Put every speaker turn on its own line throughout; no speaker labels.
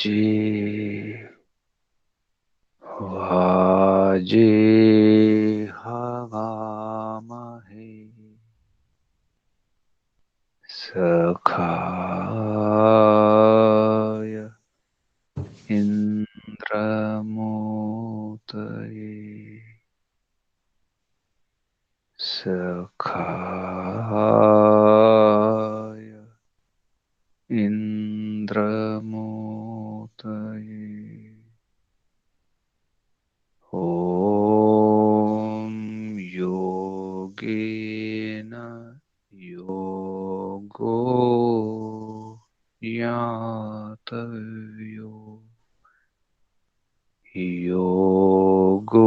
जे वाजेहवामहे सखाय इन्द्रमोदये सखाय इन्द्रमोदये ॐ योगेन योगो ज्ञातव्यो योगो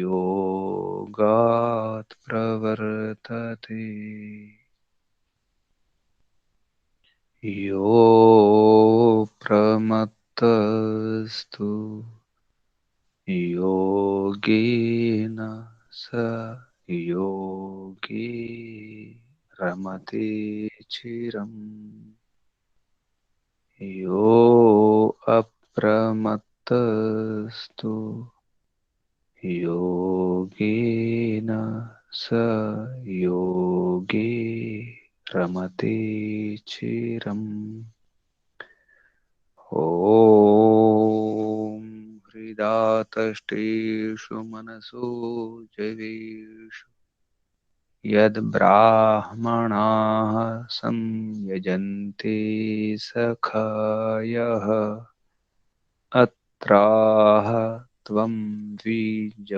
योगात् प्रवर्तते यो प्रमत्तस्तु योगेन स योगी रमते चिरम् यो अप्रमत्तस्तु योगेन स योगी रमते चिरम् ॐ हृदातष्टेषु मनसो जवेषु यद्ब्राह्मणाः संयजन्ते सखायः अत्राह त्वं द्विजोर्वेद्याभिरोह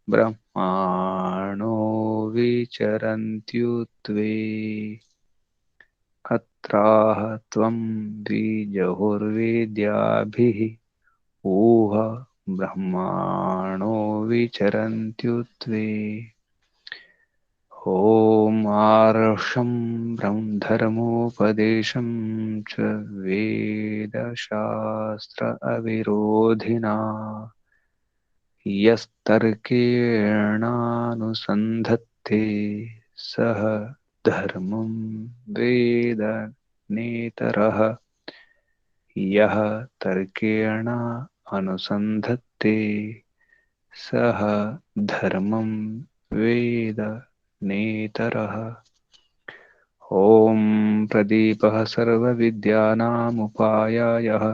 ब्रह्माणो विचरन्त्युत्वे अत्राह त्वं द्विजोर्वेद्याभिः ऊह ब्रह्माणो विचरन्त्युत्वे ॐ आर्षं ब्रह्मधर्मोपदेशं च वेदशास्त्र अविरोधिना यस्तर्केणानुसन्धत्ते सः धर्मं वेद नेतरः यः तर्केण अनुसन्धत्ते सः धर्मं वेद नेतरः ॐ प्रदीपः सर्वविद्यानामुपायायः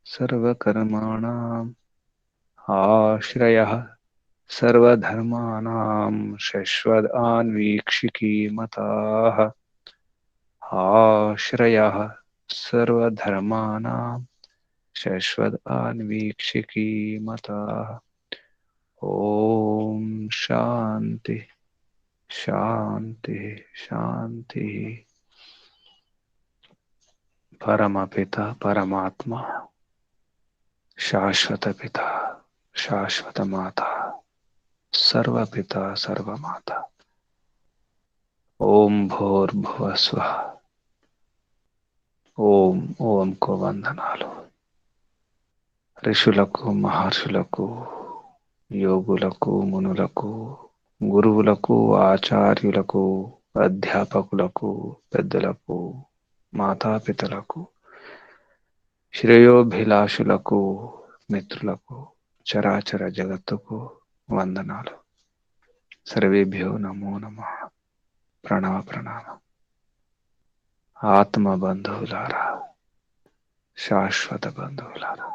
सर्वकर्माणाम् आश्रयः सर्वधर्माणां शश्वदान्वीक्षिकी मताः आश्रयः सर्वधर्माणां शश्वदान्वीक्षिकी मताः ॐ शान्ति शान्ति शान्ति। परमपिता परमात्मा शाश्वत पिता शाश्वत माता सर्वपिता सर्वमाता ओम भूर्भुवः स्वः ఓం కో వందనాలు ఋషులకు మహర్షులకు యోగులకు మునులకు గురువులకు ఆచార్యులకు అధ్యాపకులకు పెద్దలకు మాతాపితలకు శ్రేయోభిలాషులకు మిత్రులకు చరాచర జగత్తుకు వందనాలు సర్వేభ్యో నమో నమః ప్రణవ ప్రణామ ఆత్మ బంధువులారా శాశ్వత బంధువులారా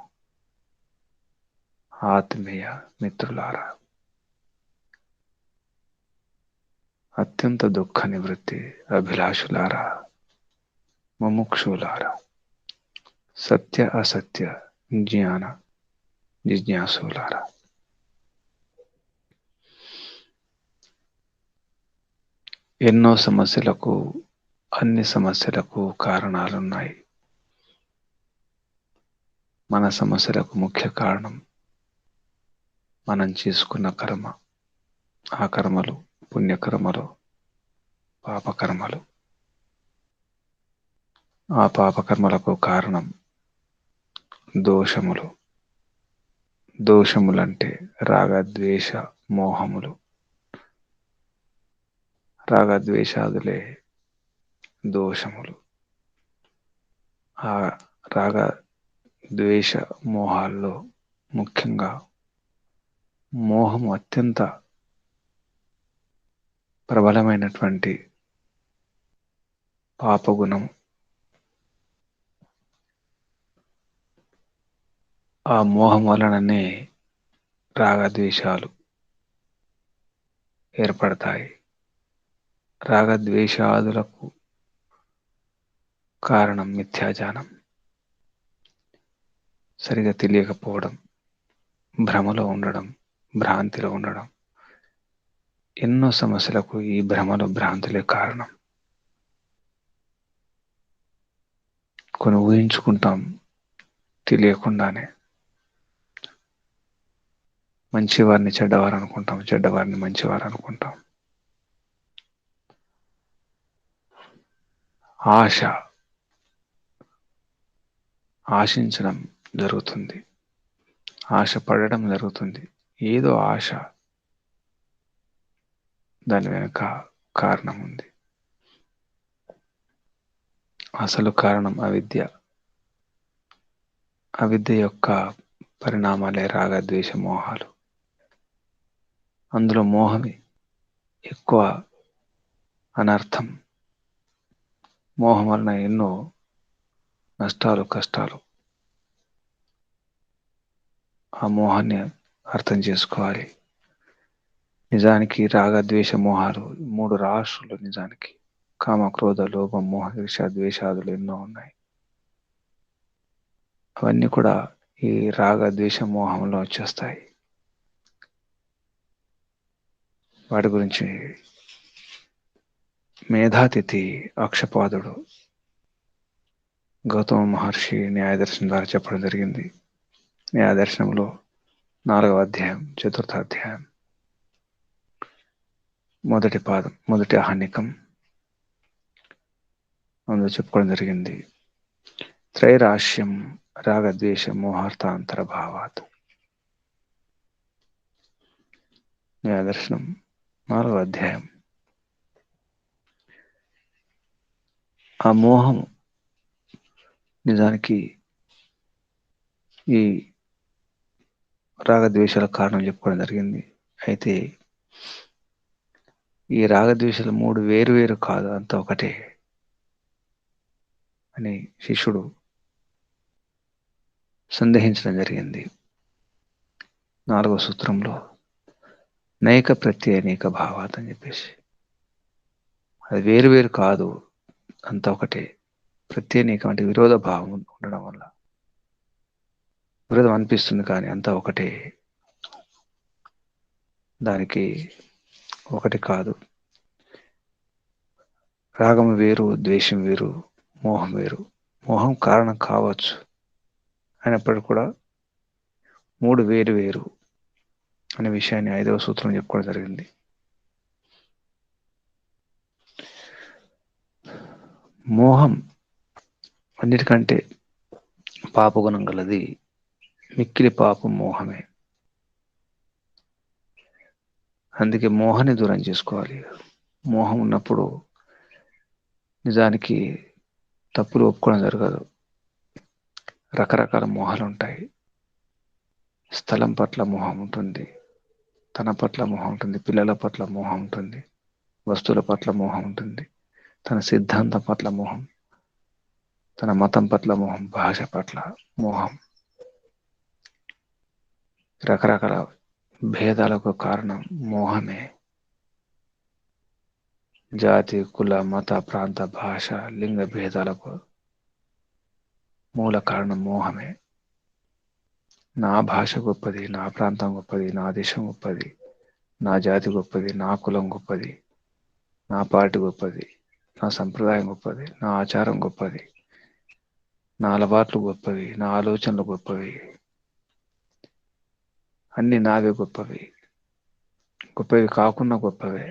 ఆత్మీయ మిత్రులారా అత్యంత దుఃఖ నివృత్తి అభిలాషులారా ముముక్షులారా సత్య అసత్య జ్ఞాన జిజ్ఞాసులారా ఎన్నో సమస్యలకు అన్ని సమస్యలకు కారణాలున్నాయి. మన సమస్యలకు ముఖ్య కారణం మనం చేసుకున్న కర్మ. ఆ కర్మలు పుణ్యకర్మలు పాపకర్మలు. ఆ పాపకర్మలకు కారణం దోషములు. దోషములంటే రాగద్వేష మోహములు. రాగద్వేషాదులే దోషములు. ఆ రాగ ద్వేష మోహాల్లో ముఖ్యంగా మోహము అత్యంత ప్రబలమైనటువంటి పాపగుణం. ఆ మోహం వలననే రాగద్వేషాలు ఏర్పడతాయి. రాగద్వేషాదులకు కారణం మిథ్యాజ్ఞానం, సరిగా తెలియకపోవడం, భ్రమలో ఉండడం, భ్రాంతిలో ఉండడం. ఎన్నో సమస్యలకు ఈ భ్రమలు, భ్రాంతులే కారణం. కొన్ని ఊహించుకుంటాం తెలియకుండానే. మంచివారిని చెడ్డవారు అనుకుంటాం, చెడ్డవారిని మంచివారు అనుకుంటాం. ఆశించడం జరుగుతుంది, ఆశ పడడం జరుగుతుంది. ఏదో ఆశ, దాని వెనుక కారణం ఉంది. అసలు కారణం అవిద్య. అవిద్య యొక్క పరిణామాలే రాగద్వేష మోహాలు. అందులో మోహమే ఎక్కువ అనర్థం. మోహం వలన ఎన్నో నష్టాలు, కష్టాలు. ఆ మోహాన్ని అర్థం చేసుకోవాలి. నిజానికి రాగద్వేష మోహాలు 3 రాశులు. నిజానికి కామ, క్రోధ, లోభం, మోహ, ఈర్ష్య, ద్వేషాదులు ఎన్నో ఉన్నాయి. అవన్నీ కూడా ఈ రాగద్వేష మోహంలో వచ్చేస్తాయి. వాటి గురించి మేధాతిథి అక్షపాదుడు గౌతమ మహర్షి న్యాయదర్శనం ద్వారా చెప్పడం జరిగింది. న్యాయదర్శనంలో 4వ అధ్యాయం, 4వ అధ్యాయం, మొదటి పాదం, మొదటి ఆహ్నికం అందులో చెప్పుకోవడం జరిగింది. త్రైరాశ్యం రాగద్వేష మోహార్థాంతర భావాత్. న్యాయదర్శనం 4వ అధ్యాయం. ఆ మోహం నిజానికి ఈ రాగద్వేషాల కారణం చెప్పుకోవడం జరిగింది. అయితే ఈ రాగద్వేషాలు 3 వేరు వేరు కాదు, అంతా ఒకటే అని శిష్యుడు సందేహించడం జరిగింది. 4వ సూత్రంలో నైక ప్రత్యయ అనేక భావాత్ అని చెప్పేసి, అది వేరు వేరు కాదు, అంతా ఒకటే. ప్రత్యేకం అంటే విరోధ భావం ఉండడం వల్ల విరోధం అనిపిస్తుంది, కానీ అంతా ఒకటే. దానికి ఒకటి కాదు. రాగం వేరు, ద్వేషం వేరు, మోహం వేరు. మోహం కారణం కావచ్చు, అయినప్పటికీ కూడా 3 వేరు వేరు అనే విషయాన్ని 5వ సూత్రం చెప్పుకోవడం జరిగింది. మోహం అన్నిటికంటే పాపగుణం గలది. మిక్కిలి పాపం మోహమే. అందుకే మోహాన్ని దూరం చేసుకోవాలి. మోహం ఉన్నప్పుడు నిజానికి తప్పులు ఒప్పుకోవడం జరగదు. రకరకాల మోహాలు ఉంటాయి. స్థలం పట్ల మోహం ఉంటుంది, తన పట్ల మోహం ఉంటుంది, పిల్లల పట్ల మోహం ఉంటుంది, వస్తువుల పట్ల మోహం ఉంటుంది, తన సిద్ధాంతం పట్ల మోహం, తన మతం పట్ల మోహం, భాష పట్ల మోహం. రకరకాల భేదాలకు కారణం మోహమే. జాతి, కుల, మత, ప్రాంత, భాష, లింగ భేదాలకు మూల కారణం మోహమే. నా భాష గొప్పది, నా ప్రాంతం గొప్పది, నా దేశం గొప్పది, నా జాతి గొప్పది, నా కులం గొప్పది, నా పార్టీ గొప్పది, నా సంప్రదాయం గొప్పది, నా ఆచారం గొప్పది, నా అలవాట్లు గొప్పవి, నా ఆలోచనలు గొప్పవి, అన్ని నావే గొప్పవి. గొప్పవి కాకుండా గొప్పవే.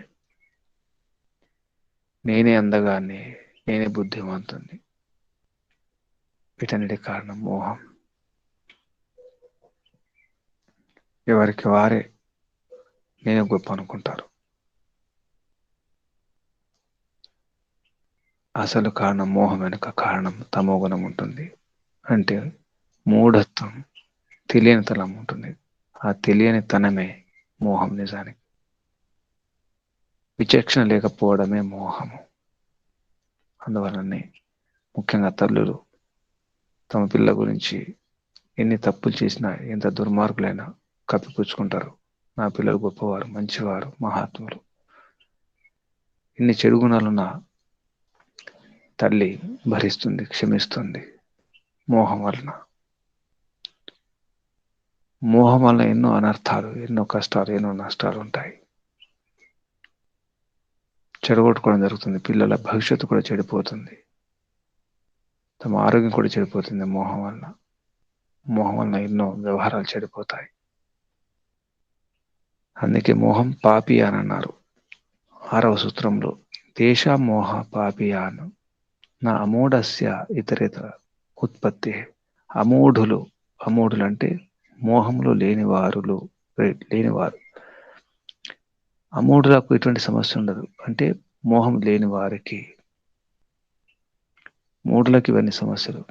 నేనే అందగాన్ని, నేనే బుద్ధిమంతుణ్ణి. వీటన్నిటి కారణం మోహం. ఎవరికి వారే నేనే గొప్ప అనుకుంటారు. అసలు కారణం మోహం వెనుక కారణం తమోగుణం ఉంటుంది. అంటే మూఢత్వం, తెలియనితనం ఉంటుంది. ఆ తెలియని తనమే మోహం నిజానికి. విచక్షణ లేకపోవడమే మోహము. అందువలనే ముఖ్యంగా తల్లులు తమ పిల్ల గురించి ఎన్ని తప్పులు చేసినా, ఎంత దుర్మార్గులైనా కప్పిపుచ్చుకుంటారు. నా పిల్లలు గొప్పవారు, మంచివారు, మహాత్ములు. ఇన్ని చెడు గుణాలున్న తల్లి భరిస్తుంది, క్షమిస్తుంది. మోహం వలన మోహం వలన ఎన్నో అనర్థాలు, ఎన్నో కష్టాలు, ఎన్నో నష్టాలు ఉంటాయి. చెడగొట్టుకోవడం జరుగుతుంది. పిల్లల భవిష్యత్తు కూడా చెడిపోతుంది. తమ ఆరోగ్యం కూడా చెడిపోతుంది మోహం వలన. మోహం వలన ఎన్నో వ్యవహారాలు చెడిపోతాయి. అందుకే మోహం పాపి అని అన్నారు 6వ సూత్రంలో. తేషాం మోహ పాపియాన్ నా అమూఢస్య ఇతరేతర ఉత్పత్తి. అమూఢులు, అమూఢులు అంటే మోహంలో లేనివారు. అమూఢులకు ఎటువంటి సమస్య ఉండదు. అంటే మోహం లేని వారికి, మూఢులకి ఇవన్నీ సమస్యలు.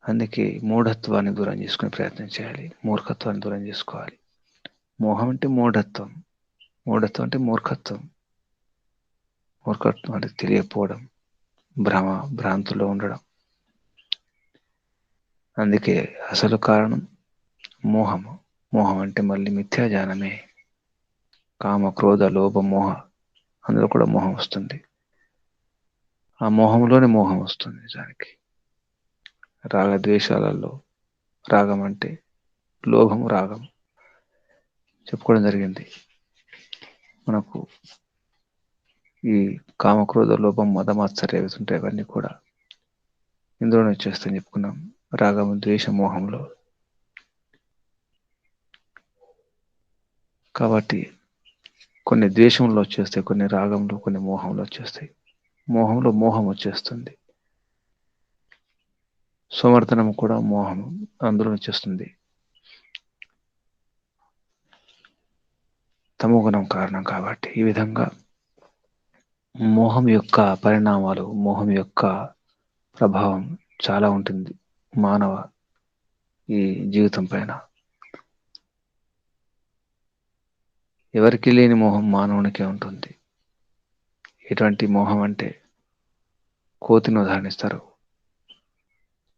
అందుకే మూఢత్వాన్ని దూరం చేసుకునే ప్రయత్నం చేయాలి. మూర్ఖత్వాన్ని దూరం చేసుకోవాలి. మోహం అంటే మూఢత్వం, మూఢత్వం అంటే మూర్ఖత్వం. మూర్ఖత్వం అంటే తెలియకపోవడం, భ్రాంతుల్లో ఉండడం. అందుకే అసలు కారణం మోహము. మోహం అంటే మళ్ళీ మిథ్యాజ్ఞానమే. కామ, క్రోధ, లోభ, మోహ, అందులో కూడా మోహం వస్తుంది. ఆ మోహంలోనే మోహం వస్తుంది నిజానికి. రాగద్వేషాలలో రాగం అంటే లోభము, రాగం చెప్పుకోవడం జరిగింది. మనకు ఈ కామక్రోధ లోభం, మదమాత్సర్య ఉంటాయి. అవన్నీ కూడా ఇందులోనే వచ్చేస్తాయని చెప్పుకున్నాం. రాగము, ద్వేష, మోహంలో. కాబట్టి కొన్ని ద్వేషంలో వచ్చేస్తాయి, కొన్ని రాగంలో, కొన్ని మోహంలో వచ్చేస్తాయి. మోహంలో మోహం వచ్చేస్తుంది. సోమర్థనం కూడా మోహం అందులో వచ్చేస్తుంది. తమోగుణం కారణం కాబట్టి. ఈ విధంగా మోహం యొక్క పరిణామాలు, మోహం యొక్క ప్రభావం చాలా ఉంటుంది మానవ ఈ జీవితం పైన. ఎవరికి లేని మోహం మానవునికే ఉంటుంది. ఎటువంటి మోహం అంటే కోతిని ఉదాహరణిస్తారు.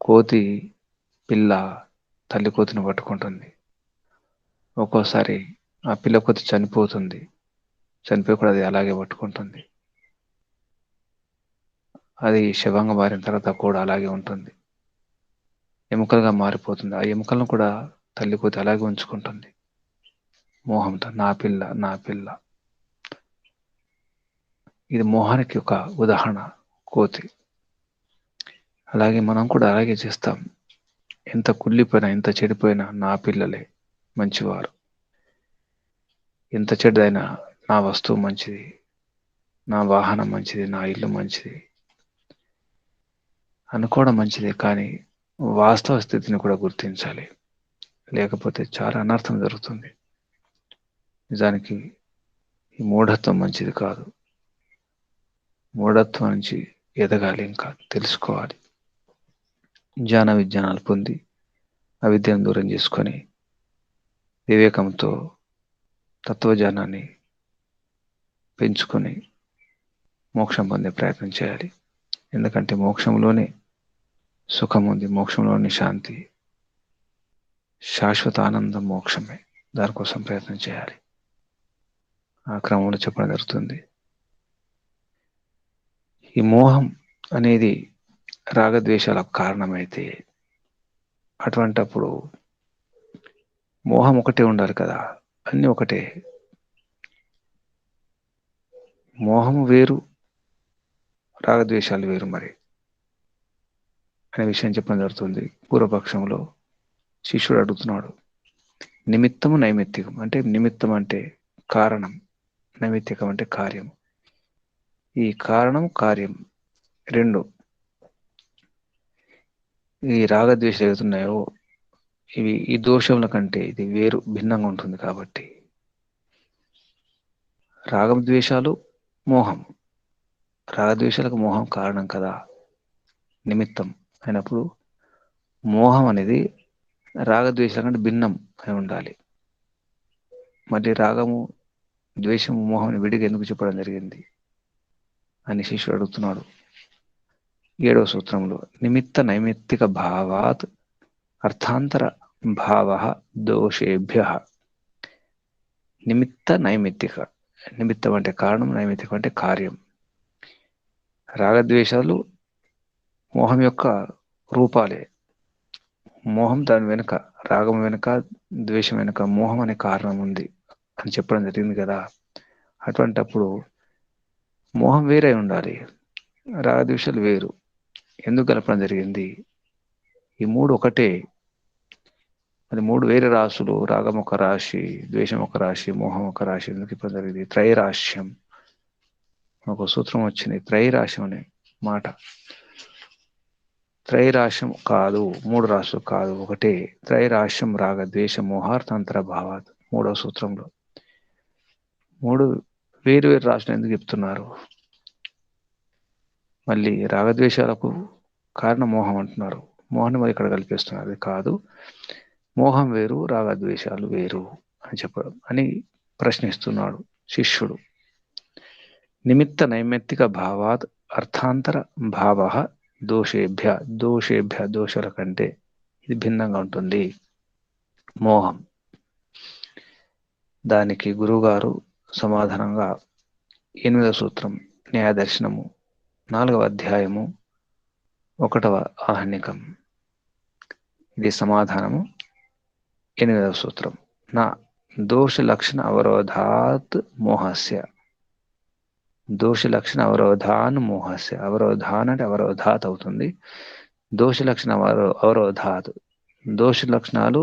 కోతి పిల్ల తల్లి కోతిని పట్టుకుంటుంది. ఒక్కోసారి ఆ పిల్ల కోతి చనిపోతుంది. చనిపోయి కూడా అది అలాగే పట్టుకుంటుంది. అది శవంగా మారిన తర్వాత కూడా అలాగే ఉంటుంది. ఎముకలుగా మారిపోతుంది. ఆ ఎముకలను కూడా తల్లి కోతి అలాగే ఉంచుకుంటుంది మోహంతో. నా పిల్ల, నా పిల్ల. ఇది మోహానికి ఒక ఉదాహరణ కోతి. అలాగే మనం కూడా అలాగే చేస్తాం. ఎంత కుళ్ళిపోయినా, ఎంత చెడిపోయినా నా పిల్లలే మంచివారు. ఎంత చెడ్డైనా నా వస్తువు మంచిది, నా వాహనం మంచిది, నా ఇల్లు మంచిది అనుకోవడం మంచిదే. కానీ వాస్తవ స్థితిని కూడా గుర్తించాలి. లేకపోతే చాలా అనర్థం జరుగుతుంది. నిజానికి ఈ మూఢత్వం మంచిది కాదు. మూఢత్వం నుంచి ఎదగాలి, ఇంకా తెలుసుకోవాలి. జ్ఞాన విజ్ఞానాలు పొంది అవిద్యను దూరం చేసుకొని వివేకంతో తత్వజ్ఞానాన్ని పెంచుకొని మోక్షం పొందే ప్రయత్నం చేయాలి. ఎందుకంటే మోక్షంలోనే సుఖం ఉంది, మోక్షంలోని శాంతి, శాశ్వత ఆనందం మోక్షమే. దానికోసం ప్రయత్నం చేయాలి. ఆ క్రమంలో చెప్పడం జరుగుతుంది. ఈ మోహం అనేది రాగద్వేషాలకు కారణమైతే అటువంటప్పుడు మోహం ఒకటే ఉండాలి కదా, అన్నీ ఒకటే. మోహం వేరు, రాగద్వేషాలు వేరు మరి అనే విషయం చెప్పడం జరుగుతుంది. పూర్వపక్షంలో శిష్యుడు అడుగుతున్నాడు. నిమిత్తము నైమిత్తికం అంటే, నిమిత్తం అంటే కారణం, నైమిత్తికం అంటే కార్యం. ఈ కారణం కార్యం రెండు, ఈ రాగద్వేషాలు ఏవైతున్నాయో ఇవి ఈ దోషముల కంటే ఇది వేరు, భిన్నంగా ఉంటుంది. కాబట్టి రాగద్వేషాలు మోహం. రాగద్వేషాలకు మోహం కారణం కదా, నిమిత్తం అయినప్పుడు మోహం అనేది రాగద్వేషాల కంటే భిన్నం అయి ఉండాలి. మరి రాగము, ద్వేషము, మోహం విడిగా ఎందుకు చెప్పడం జరిగింది అని శిష్యుడు అడుగుతున్నాడు. 7వ సూత్రంలో నిమిత్త నైమిత్తిక భావాత్ అర్థాంతర భావ దోషేభ్య. నిమిత్త నైమిత్తిక, నిమిత్తం అంటే కారణం, నైమిత్తికం అంటే కార్యం. రాగద్వేషాలు మోహం యొక్క రూపాలే. మోహం దాని వెనుక, రాగం వెనుక, ద్వేషం వెనుక మోహం అనే కారణం ఉంది అని చెప్పడం జరిగింది కదా. అటువంటప్పుడు మోహం వేరే ఉండాలి, రాగద్వేషాలు వేరు. ఎందుకు కలపడం జరిగింది? ఈ మూడు ఒకటే, అది మూడు వేరే రాశులు. రాగం ఒక రాశి, ద్వేషం ఒక రాశి, మోహం ఒక రాశి. ఎందుకు ఇప్పుడు జరిగింది? త్రైరాశ్యం. ఒక సూత్రం వచ్చింది, త్రైరాశ్యం అనే మాట. త్రైరాశ్యం కాదు, మూడు రాశులు కాదు, ఒకటే. త్రైరాశ్యం రాగ ద్వేష మోహార్థాంతర భావాత్. 3వ సూత్రంలో మూడు వేరు వేరు రాశులు ఎందుకు చెప్తున్నారు? మళ్ళీ రాగద్వేషాలకు కారణం మోహం అంటున్నారు, మోహాన్ని మరి ఇక్కడ కల్పిస్తున్నారు. అది కాదు, మోహం వేరు, రాగద్వేషాలు వేరు అని చెప్పడం అని ప్రశ్నిస్తున్నాడు శిష్యుడు. నిమిత్త నైమిత్తిక భావాత్ అర్థాంతర భావ దోషేభ్య. దోషేభ్య, దోషాల కంటే ఇది భిన్నంగా ఉంటుంది మోహం. దానికి గురువుగారు సమాధానంగా 8వ సూత్రం, న్యాయదర్శనము 4వ అధ్యాయము 1వ ఆహ్నికం. ఇది సమాధానము 8వ సూత్రం. నా దోష లక్షణ అవరోధాత్ మోహస్య. దోష లక్షణ అవరోధాన్ మోహస్య. అవరోధాన్ అంటే అవరోధాత్ అవుతుంది. దోష లక్షణ అవరోధాత్, దోష లక్షణాలు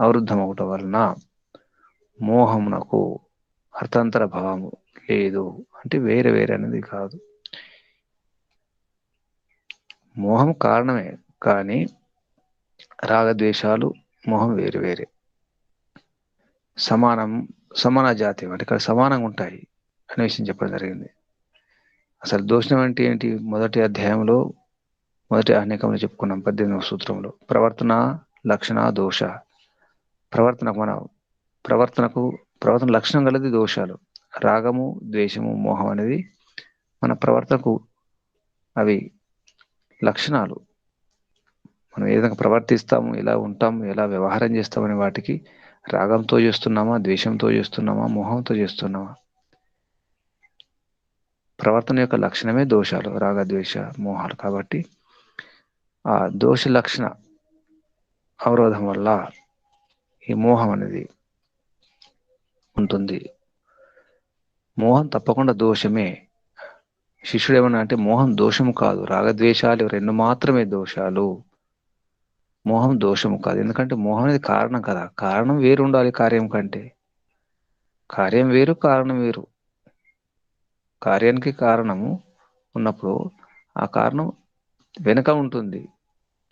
అవరుద్ధం అవటం వలన మోహమునకు అర్థాంతర భావము లేదు. అంటే వేరే వేరే అనేది కాదు, మోహం కారణమే కానీ రాగద్వేషాలు మోహం వేరు వేరే. సమాన జాతి అంటే ఇక్కడ సమానంగా ఉంటాయి అనే విషయం చెప్పడం జరిగింది. అసలు దోషం అంటే ఏంటి? మొదటి అధ్యాయంలో మొదటి ఆహ్నికంలో చెప్పుకున్నాం, 18వ సూత్రంలో. ప్రవర్తన లక్షణ దోష. ప్రవర్తన లక్షణం గలది దోషాలు. రాగము, ద్వేషము, మోహం అనేది మన ప్రవర్తనకు అవి లక్షణాలు. మనం ఏ విధంగా ప్రవర్తిస్తాము, ఎలా ఉంటాము, ఎలా వ్యవహారం చేస్తామనే వాటికి రాగంతో చేస్తున్నామా, ద్వేషంతో చేస్తున్నామా, మోహంతో చేస్తున్నామా? ప్రవర్తన యొక్క లక్షణమే దోషాలు, రాగద్వేష మోహాలు. కాబట్టి ఆ దోష లక్షణ అవరోధం వల్ల ఈ మోహం అనేది ఉంటుంది. మోహం తప్పకుండా దోషమే. శిష్యుడు ఏమన్నా అంటే మోహం దోషము కాదు, రాగద్వేషాలు రెండు మాత్రమే దోషాలు, మోహం దోషము కాదు. ఎందుకంటే మోహం అనేది కారణం కదా, కారణం వేరు ఉండాలి కార్యం కంటే. కార్యం వేరు, కారణం వేరు. కార్యానికి కారణము ఉన్నప్పుడు ఆ కారణం వెనుక ఉంటుంది,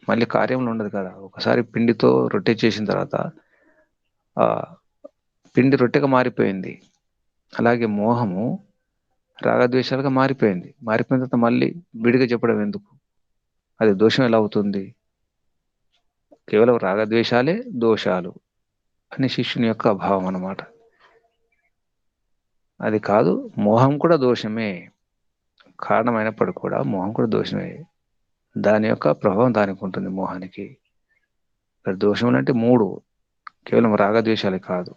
మళ్ళీ కార్యంలో ఉండదు కదా. ఒకసారి పిండితో రొట్టె చేసిన తర్వాత ఆ పిండి రొట్టెగా మారిపోయింది. అలాగే మోహము రాగద్వేషాలుగా మారిపోయింది. మారిపోయిన తర్వాత మళ్ళీ విడిగా చెప్పడం ఎందుకు? అది దోషం ఎలా అవుతుంది? కేవలం రాగద్వేషాలే దోషాలు అని శిష్యుని యొక్క భావం అన్నమాట. అది కాదు, మోహం కూడా దోషమే. కారణమైనప్పుడు కూడా మోహం కూడా దోషమే. దాని యొక్క ప్రభావం దానికి ఉంటుంది మోహానికి. ఇక్కడ దోషములు అంటే 3, కేవలం రాగద్వేషాలే కాదు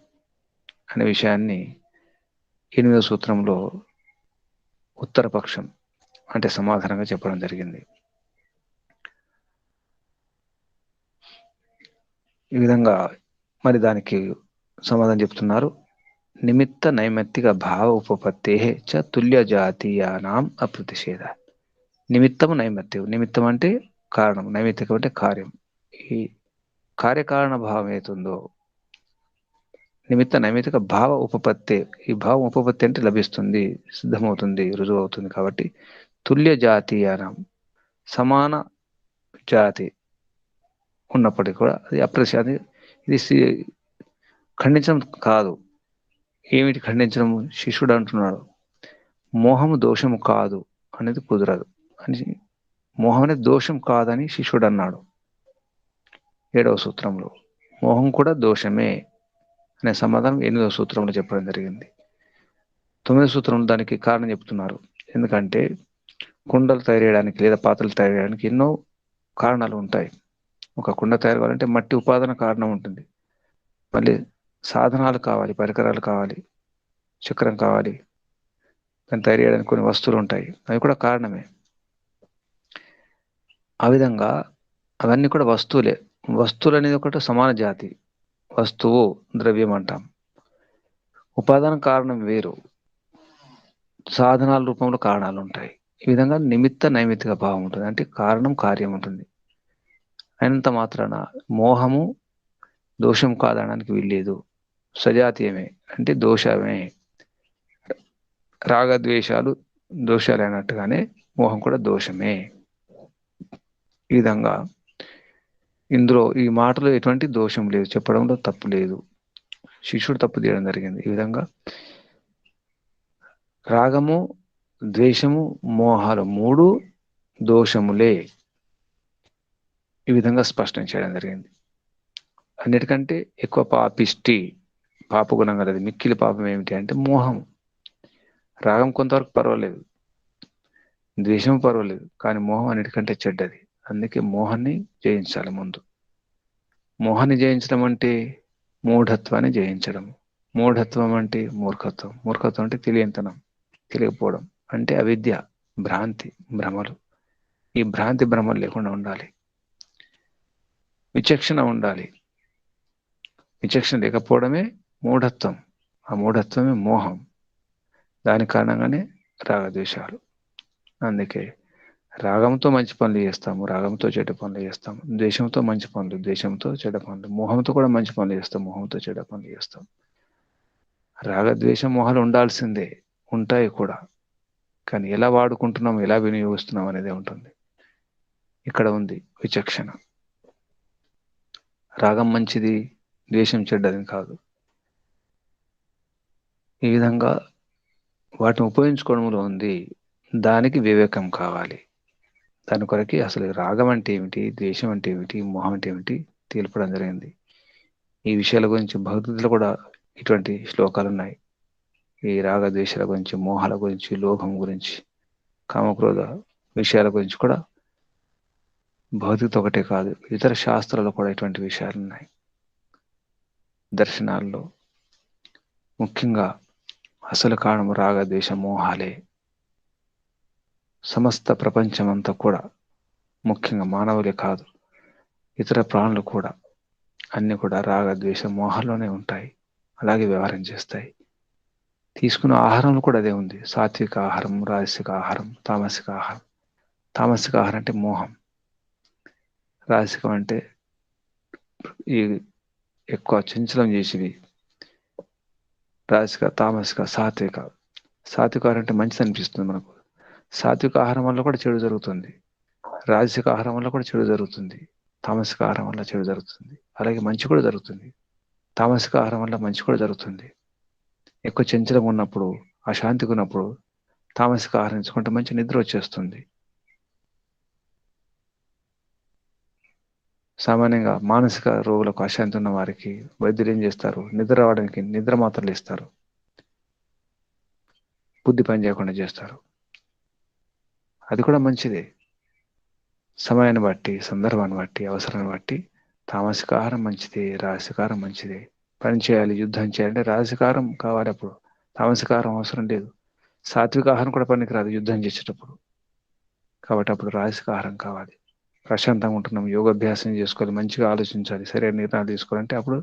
అనే విషయాన్ని 8వ సూత్రంలో ఉత్తరపక్షం అంటే సమాధానంగా చెప్పడం జరిగింది. ఈ విధంగా మరి దానికి సమాధానం చెప్తున్నారు. నిమిత్త నైమిత్తిక భావ ఉపపత్తే చ తుల్య జాతీయానాం అప్రతిషేధ. నిమిత్తము నైమిత్తికం. నిమిత్తం అంటే కారణం, నైమిత్తికం అంటే కార్యం. ఈ కార్యకారణ భావం ఏతుందో నిమిత్త నైమిత్తిక భావ ఉపపత్తి. ఈ భావం ఉపపత్తి అంటే లభిస్తుంది, సిద్ధమవుతుంది, రుజువు అవుతుంది. కాబట్టి తుల్య జాతీయానం, సమాన జాతి ఉన్నప్పటికీ కూడా అది అప్రతిషేధ. ఇది ఖండించడం కాదు, ఏమిటి ఖండించడం? శిష్యుడు అంటున్నాడు, మోహము దోషము కాదు అనేది కుదరదు అని. మోహం అనేది దోషం కాదని శిష్యుడు అన్నాడు 7వ సూత్రంలో. మోహం కూడా దోషమే అనే సమాధానం 8వ సూత్రంలో చెప్పడం జరిగింది. 9వ సూత్రంలో దానికి కారణం చెప్తున్నారు. ఎందుకంటే కుండలు తయారు చేయడానికి లేదా పాత్రలు తయారు చేయడానికి ఎన్నో కారణాలు ఉంటాయి. ఒక కుండ తయారు కావాలంటే మట్టి ఉపాదాన కారణం ఉంటుంది. మళ్ళీ సాధనాలు కావాలి, పరికరాలు కావాలి, చక్రం కావాలి, దాన్ని తయారు చేయడానికి కొన్ని వస్తువులు ఉంటాయి, అవి కూడా కారణమే. ఆ విధంగా అవన్నీ కూడా వస్తువులే. వస్తువులు అనేది ఒకటి సమాన జాతి. వస్తువు, ద్రవ్యం అంటాం. ఉపాదాన కారణం వేరు, సాధనాల రూపంలో కారణాలు ఉంటాయి. ఈ విధంగా నిమిత్త నైమిత్తిక భావం ఉంటుంది, అంటే కారణం కార్యం ఉంటుంది. అయినంత మాత్రాన మోహము దోషం కాదనడానికి వీల్లేదు, సజాతీయమే, అంటే దోషమే. రాగద్వేషాలు దోషాలు అన్నట్టుగానే మోహం కూడా దోషమే. ఈ విధంగా ఇందులో ఈ మాటలో ఎటువంటి దోషం లేదు, చెప్పడంలో తప్పు లేదు. శిష్యుడు తప్పు చేయడం జరిగింది. ఈ విధంగా రాగము, ద్వేషము, మోహాలు 3 దోషములే. ఈ విధంగా స్పష్టం చేయడం జరిగింది. అన్నిటికంటే ఎక్కువ పాపిష్టి, పాపగుణం కలది, మిక్కిలి పాపం ఏమిటి అంటే మోహం. రాగం కొంతవరకు పర్వాలేదు, ద్వేషం పర్వాలేదు, కానీ మోహం అన్నిటికంటే చెడ్డది. అందుకే మోహాన్ని జయించాలి ముందు. మోహాన్ని జయించడం అంటే మూఢత్వాన్ని జయించడం. మూఢత్వం అంటే మూర్ఖత్వం. మూర్ఖత్వం అంటే తెలియంతనం, తెలియకపోవడం, అంటే అవిద్య, భ్రాంతి, భ్రమలు. ఈ భ్రాంతి భ్రమలు లేకుండా ఉండాలి. విచక్షణ ఉండాలి. విచక్షణ లేకపోవడమే మూఢత్వం. ఆ మూఢత్వమే మోహం. దాని కారణంగానే రాగద్వేషాలు. అందుకే రాగంతో మంచి పనులు చేస్తాము, రాగంతో చెడ్డ పనులు చేస్తాము. ద్వేషంతో మంచి పనులు, ద్వేషంతో చెడ్డ పనులు. మోహంతో కూడా మంచి పనులు చేస్తాం, మోహంతో చెడ్డ పనులు చేస్తాం. రాగద్వేష మోహాలు ఉండాల్సిందే, ఉంటాయి కూడా. కానీ ఎలా వాడుకుంటున్నాం, ఎలా వినియోగిస్తున్నాం అనేది ఉంటుంది. ఇక్కడ ఉంది విచక్షణ. రాగం మంచిది, ద్వేషం చెడ్డది కాదు. ఈ విధంగా వాటిని ఉపయోగించుకోవడంలో ఉంది. దానికి వివేకం కావాలి. దాని కొరకి అసలు రాగం అంటే ఏమిటి, ద్వేషం అంటే ఏమిటి, మోహం అంటే ఏమిటి తెలపడం జరిగింది. ఈ విషయాల గురించి భగవద్గీతలో కూడా ఇటువంటి శ్లోకాలు ఉన్నాయి. ఈ రాగ ద్వేషాల గురించి, మోహాల గురించి, లోభం గురించి, కామక్రోధ విషయాల గురించి కూడా భౌతికత ఒకటే కాదు, ఇతర శాస్త్రాల్లో కూడా ఇటువంటి విషయాలు ఉన్నాయి. దర్శనాల్లో ముఖ్యంగా అసలు కారణము రాగద్వేష మోహాలే. సమస్త ప్రపంచమంతా కూడా, ముఖ్యంగా మానవులే కాదు, ఇతర ప్రాణులు కూడా, అన్ని కూడా రాగద్వేష మోహాల్లోనే ఉంటాయి. అలాగే వ్యవహారం చేస్తాయి. తీసుకున్న ఆహారంలో కూడా అదే ఉంది. సాత్విక ఆహారం, రాజసిక ఆహారం, తామసిక ఆహారం. తామసిక ఆహారం అంటే మోహం. రాజసికం అంటే ఈ ఎక్కువ చంచలం చేసేవి. రాజసిక, తామసిక, సాత్విక. సాత్విక ఆహారం అంటే మంచిది అనిపిస్తుంది మనకు. సాత్విక ఆహారం వల్ల కూడా చెడు జరుగుతుంది, రాజసిక ఆహారం వల్ల కూడా చెడు జరుగుతుంది, తామసిక ఆహారం వల్ల చెడు జరుగుతుంది. అలాగే మంచి కూడా జరుగుతుంది. తామసిక ఆహారం వల్ల మంచి కూడా జరుగుతుంది. ఎక్కువ చంచలం ఉన్నప్పుడు, అశాంతిగా ఉన్నప్పుడు తామసిక ఆహారం తీసుకుంటే మంచి నిద్ర వచ్చేస్తుంది. సామాన్యంగా మానసిక రోగులకు, అశాంతి ఉన్న వారికి వైద్యులు ఏం చేస్తారు, నిద్ర రావడానికి నిద్ర మాత్రలు ఇస్తారు, బుద్ధి పని చేయకుండా చేస్తారు. అది కూడా మంచిదే. సమయాన్ని బట్టి, సందర్భాన్ని బట్టి, అవసరాన్ని బట్టి తామసిక ఆహారం మంచిదే, రాజసికారం మంచిదే. పని చేయాలి, యుద్ధం చేయాలంటే రాజసికారం కావాలి, అప్పుడు తామసికారం అవసరం లేదు. సాత్విక ఆహారం కూడా పనికిరాదు యుద్ధం చేసేటప్పుడు. కాబట్టి అప్పుడు రాజసిక ఆహారం కావాలి. ప్రశాంతంగా ఉంటున్నాం, యోగాభ్యాసం చేసుకోవాలి, మంచిగా ఆలోచించాలి, సరైన నిర్ణయాలు తీసుకోవాలంటే అప్పుడు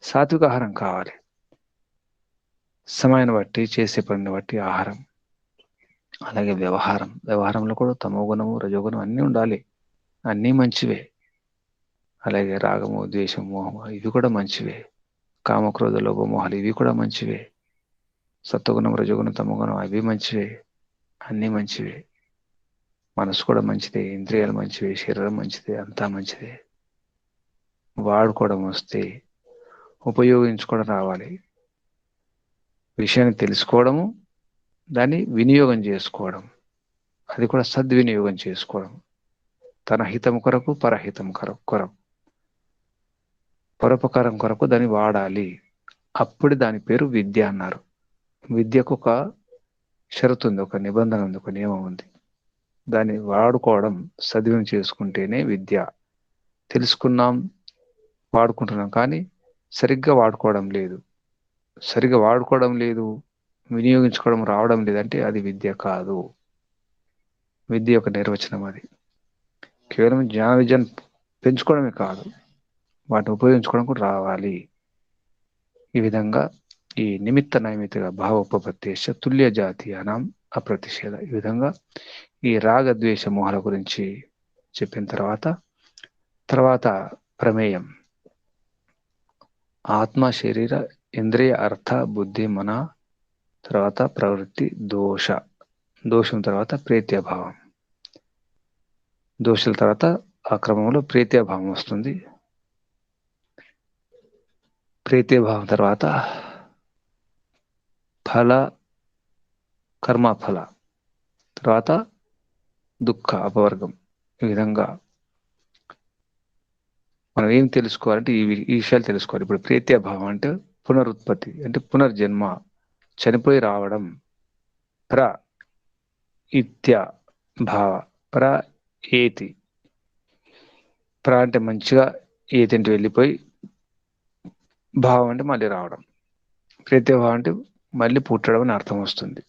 సాత్విక ఆహారం కావాలి. సమయాన్ని బట్టి, చేసే పనిని బట్టి ఆహారం. అలాగే వ్యవహారం, వ్యవహారంలో కూడా తమో గుణము, రజోగుణం అన్నీ ఉండాలి, అన్నీ మంచివే. అలాగే రాగము, ద్వేషము, మోహము ఇవి కూడా మంచివే. కామక్రోధ లోభ మోహాలు ఇవి కూడా మంచివే. సత్వగుణం, రజోగుణం, తమోగుణం అవి మంచివే, అన్నీ మంచివే. మనసు కూడా మంచిదే, ఇంద్రియాలు మంచివే, శరీరం మంచిదే, అంతా మంచిదే. వాడుకోవడం వస్తే ఉపయోగించుకోవడం రావాలి. విషయాన్ని తెలుసుకోవడము, దాన్ని వినియోగం చేసుకోవడం, అది కూడా సద్వినియోగం చేసుకోవడం, తన హితం కొరకు పరహితం కొరకు పరోపకారం కొరకు దాన్ని వాడాలి. అప్పుడు దాని పేరు విద్య అన్నారు. విద్యకు ఒక షరతు ఉంది, ఒక నిబంధన ఉంది, ఒక నియమం ఉంది. దాన్ని వాడుకోవడం, సద్వినియోగం చేసుకుంటేనే విద్య. తెలుసుకున్నాం, వాడుకుంటున్నాం, కానీ సరిగ్గా వాడుకోవడం లేదు, సరిగ్గా వాడుకోవడం లేదు, వినియోగించుకోవడం రావడం లేదంటే అది విద్య కాదు. విద్య యొక్క నిర్వచనం అది. కేవలం జ్ఞాన విద్యను పెంచుకోవడమే కాదు, వాటిని ఉపయోగించుకోవడం కూడా రావాలి. ఈ విధంగా ఈ నిమిత్త నైమిత్తిక భావోపపత్తేశ తుల్య జాతీయానాం అప్రతిషేధ, ఈ విధంగా ఈ రాగద్వేష మోహాల గురించి చెప్పిన తర్వాత ప్రమేయం ఆత్మ, శరీర, ఇంద్రియ, అర్థ, బుద్ధి, మన, తర్వాత ప్రవృత్తి, దోషం తర్వాత ప్రీత్యభావం, దోషాల తర్వాత ఆ క్రమంలో ప్రీత్యభావం వస్తుంది. ప్రీత్యభావం తర్వాత ఫల, కర్మఫల, తర్వాత దుఃఖ అపవర్గం. ఈ విధంగా మనం ఏం తెలుసుకోవాలంటే ఈ విషయాలు తెలుసుకోవాలి. ఇప్పుడు ప్రీత్యభావం అంటే పునరుత్పత్తి, అంటే పునర్జన్మ, చనిపోయి రావడం. ప్ర ఇత్య భావ, ప్ర ఏతి, ప్ర అంటే మంచిగా, ఏతి అంటే వెళ్ళిపోయి, భావం అంటే మళ్ళీ రావడం. ప్రీత్యభావం అంటే మళ్ళీ పుట్టడం అని అర్థం వస్తుంది.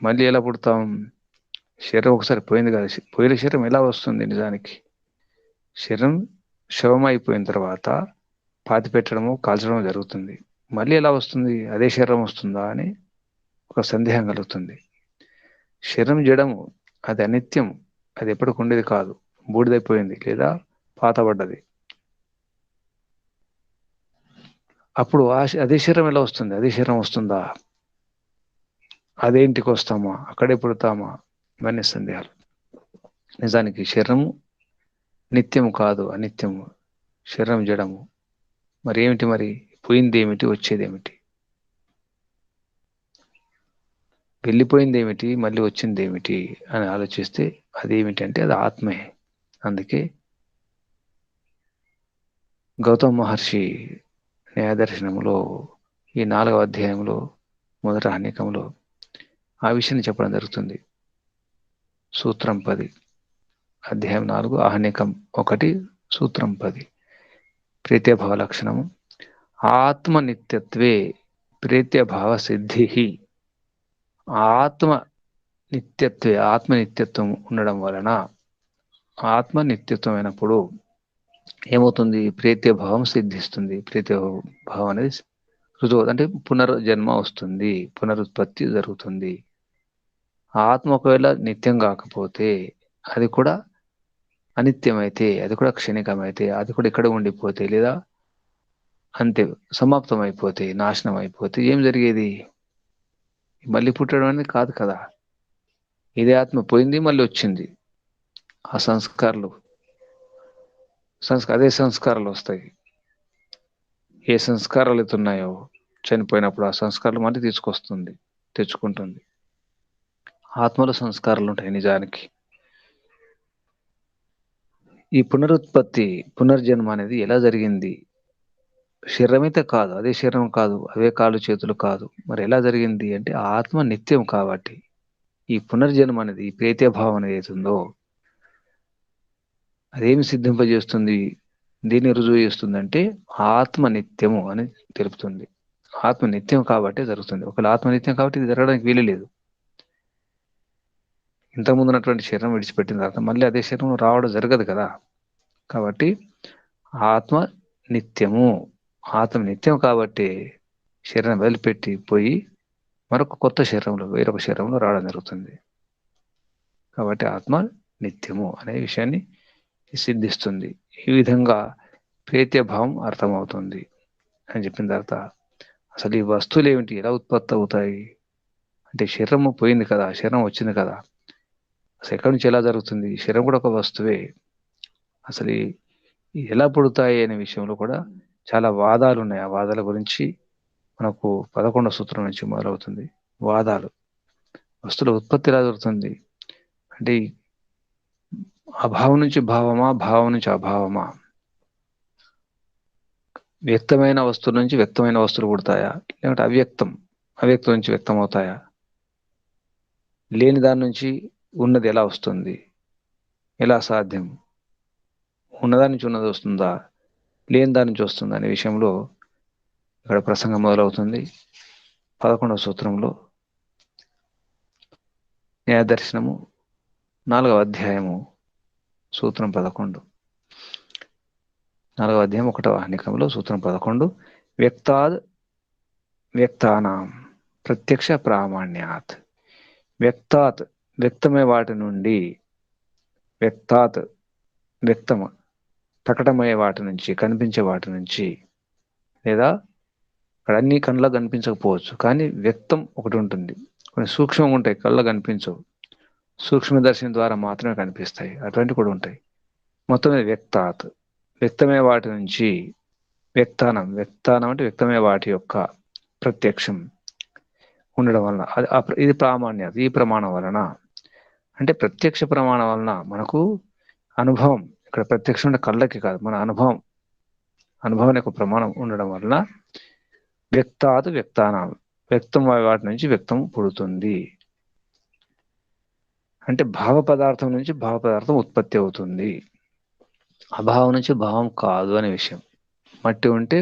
మళ్ళీ ఎలా పుడతాం? శరీరం ఒకసారి పోయింది కదా, పోయిన శరీరం ఎలా వస్తుంది? నిజానికి శరీరం శవం అయిపోయిన తర్వాత పాతి పెట్టడము, కాల్చడము జరుగుతుంది. మళ్ళీ ఎలా వస్తుంది? అదే శరీరం వస్తుందా అని ఒక సందేహం కలుగుతుంది. శరీరం జడము, అది అనిత్యం, అది ఎప్పటికి ఉండేది కాదు, బూడిదైపోయింది లేదా పాతబడ్డది. అప్పుడు అదే శరీరం ఎలా వస్తుంది? అదే శరీరం వస్తుందా? అదే ఇంటికి వస్తామా? అక్కడే పుడతామా? ఇవన్నీ సందేహాలు. నిజానికి శరీరము నిత్యము కాదు, అనిత్యము. శరీరం జడము. మరి ఏమిటి? మరి పోయింది ఏమిటి? వచ్చేది ఏమిటి? వెళ్ళిపోయింది ఏమిటి? మళ్ళీ వచ్చింది ఏమిటి అని ఆలోచిస్తే అదేమిటి అంటే అది ఆత్మే. అందుకే గౌతమ మహర్షి న్యాయదర్శనంలో ఈ 4వ అధ్యాయంలో మొదట అనేకంలో ఆ విషయాన్ని చెప్పడం జరుగుతుంది. సూత్రం 10, అధ్యాయం 4, ఆహ్నికం 1, సూత్రం 10. ప్రీత్యభావ లక్షణము ఆత్మ నిత్యత్వే ప్రీత్యభావ సిద్ధి. ఆత్మ నిత్యత్వే, ఆత్మ నిత్యత్వం ఉండడం వలన, ఆత్మ నిత్యత్వం అయినప్పుడు ఏమవుతుంది? ప్రీత్యభావం సిద్ధిస్తుంది. ప్రీత్యభావం అనేది రుజువు, అంటే పునర్జన్మ వస్తుంది, పునరుత్పత్తి జరుగుతుంది. ఆత్మ ఒకవేళ నిత్యం కాకపోతే, అది కూడా అనిత్యమైతే, అది కూడా క్షణికమైతే, అది కూడా ఇక్కడ ఉండిపోతే, లేదా అంతే సమాప్తం అయిపోతే, నాశనం అయిపోతే ఏం జరిగేది? మళ్ళీ పుట్టడం అనేది కాదు కదా. ఇదే ఆత్మ పోయింది, మళ్ళీ వచ్చింది. ఆ సంస్కారాలు, అదే సంస్కారాలు వస్తాయి. ఏ సంస్కారాలు అయితే ఉన్నాయో చనిపోయినప్పుడు, ఆ సంస్కారాలు మళ్ళీ తెచ్చుకుంటుంది. ఆత్మలో సంస్కారాలు ఉంటాయి నిజానికి. ఈ పునరుత్పత్తి, పునర్జన్మ అనేది ఎలా జరిగింది? శరీరం అయితే కాదు, అదే శరీరం కాదు, అవే కాళ్ళు చేతులు కాదు. మరి ఎలా జరిగింది అంటే ఆత్మ నిత్యం కాబట్టి ఈ పునర్జన్మ అనేది, ఈ ప్రేత్యభావం అనేది అవుతుందో అదేమి సిద్ధింపజేస్తుంది? దీన్ని రుజువు చేస్తుందంటే ఆత్మ నిత్యము అని తెలుపుతుంది. ఆత్మ నిత్యం కాబట్టి జరుగుతుంది. ఒకవేళ ఆత్మ నిత్యం కాబట్టి ఇది జరగడానికి వీలు లేదు. ఇంతకుముందు ఉన్నటువంటి శరీరం విడిచిపెట్టిన తర్వాత మళ్ళీ అదే శరీరం రావడం జరగదు కదా. కాబట్టి ఆత్మ నిత్యము, ఆత్మ నిత్యం కాబట్టి శరీరం వదిలిపెట్టి పోయి మరొక కొత్త శరీరంలో, వేరొక శరీరంలో రావడం జరుగుతుంది. కాబట్టి ఆత్మ నిత్యము అనే విషయాన్ని సిద్ధిస్తుంది. ఈ విధంగా ప్రేత్యభావం అర్థమవుతుంది అని చెప్పిన తర్వాత అసలు ఈ వస్తువులు ఏమిటి, ఎలా ఉత్పత్తి అవుతాయి అంటే శరీరము పోయింది కదా, శరీరం వచ్చింది కదా, అసలు ఎక్కడి నుంచి ఎలా జరుగుతుంది? శరీరం కూడా ఒక వస్తువే. అసలు ఎలా పుడతాయి అనే విషయంలో కూడా చాలా వాదాలు ఉన్నాయి. ఆ వాదాల గురించి మనకు 11వ సూత్రం నుంచి మొదలవుతుంది. వాదాలు. వస్తువుల ఉత్పత్తి ఎలా జరుగుతుంది అంటే అభావం నుంచి భావమా, భావం నుంచి అభావమా, వ్యక్తమైన వస్తువు నుంచి వ్యక్తమైన వస్తువులు పుడతాయా, లేదంటే అవ్యక్తం నుంచి వ్యక్తం అవుతాయా, లేని దాని నుంచి ఉన్నది ఎలా వస్తుంది, ఎలా సాధ్యం, ఉన్నదాని నుంచి ఉన్నది వస్తుందా, లేని దాని నుంచి వస్తుందా అనే విషయంలో ఇక్కడ ప్రసంగం మొదలవుతుంది. 11వ సూత్రంలో న్యాయదర్శనము 4వ అధ్యాయము సూత్రం 11. 4వ అధ్యాయం 1వ ఆహ్నికంలో సూత్రం 11. వ్యక్తాద్ వ్యక్తానాం ప్రత్యక్ష ప్రామాణ్యాత్. వ్యక్తాత్ వ్యక్తమే వాటి నుండి, వ్యక్తాత్ వ్యక్తము ప్రకటమయ్యే వాటి నుంచి, కనిపించే వాటి నుంచి, లేదా అక్కడ అన్ని కళ్ళకు కనిపించకపోవచ్చు కానీ వ్యక్తం ఒకటి ఉంటుంది. కొన్ని సూక్ష్మంగా ఉంటాయి, కళ్ళకు కనిపించవు, సూక్ష్మదర్శనం ద్వారా మాత్రమే కనిపిస్తాయి, అటువంటివి కూడా ఉంటాయి. మొత్తం మీద వ్యక్తాత్ వ్యక్తమే వాటి నుంచి, వ్యక్తానం అంటే వ్యక్తమే వాటి యొక్క ప్రత్యక్షం ఉండడం వలన ఇది ప్రామాణ్యత. ఈ ప్రమాణం వలన అంటే ప్రత్యక్ష ప్రమాణం వలన మనకు అనుభవం, ఇక్కడ ప్రత్యక్షం అంటే కళ్ళకి కాదు, మన అనుభవం యొక్క ప్రమాణం ఉండడం వలన వ్యక్తాత్ వ్యక్తానం వ్యక్తం వాటి నుంచి వ్యక్తం పుడుతుంది. అంటే భావ పదార్థం నుంచి భావ పదార్థం ఉత్పత్తి అవుతుంది, అభావం నుంచి భావం కాదు అనే విషయం. మట్టి ఉంటే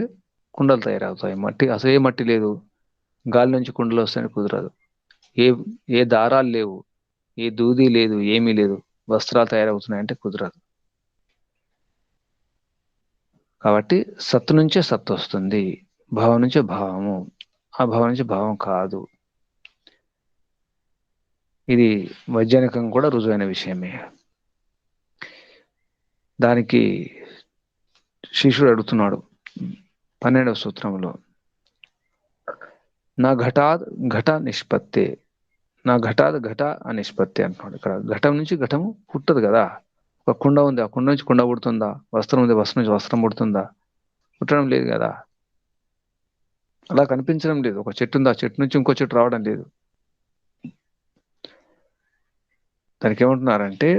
కుండలు తయారవుతాయి. మట్టి అసలు ఏ మట్టి లేదు, గాలి నుంచి కుండలు వస్తాయని కుదరదు. ఏ దారాలు లేవు, ఏ దూది లేదు, ఏమీ లేదు, వస్త్రాలు తయారవుతున్నాయంటే కుదరదు. కాబట్టి సత్తు నుంచే సత్తు వస్తుంది, భావం నుంచే భావము, ఆ భావం నుంచి భావం కాదు. ఇది వైజ్ఞానికం కూడా రుజువైన విషయమే. దానికి శిష్యుడు అడుగుతున్నాడు 12వ సూత్రంలో, నా ఘటాద్ ఘట నిష్పత్తే, నా ఘటాద్ ఘట అనిష్పత్తి అంటున్నాడు. ఇక్కడ ఘటం నుంచి ఘటము పుట్టదు కదా. ఒక కుండ ఉంది, ఆ కుండ నుంచి కుండ పుడుతుందా? వస్త్రం ఉంది, వస్త్రం నుంచి వస్త్రం పుడుతుందా? పుట్టడం లేదు కదా. అలా కనిపించడం లేదు. ఒక చెట్టు ఉంది, ఆ చెట్టు నుంచి ఇంకో చెట్టు రావడం లేదు. దానికి ఏమంటున్నారంటే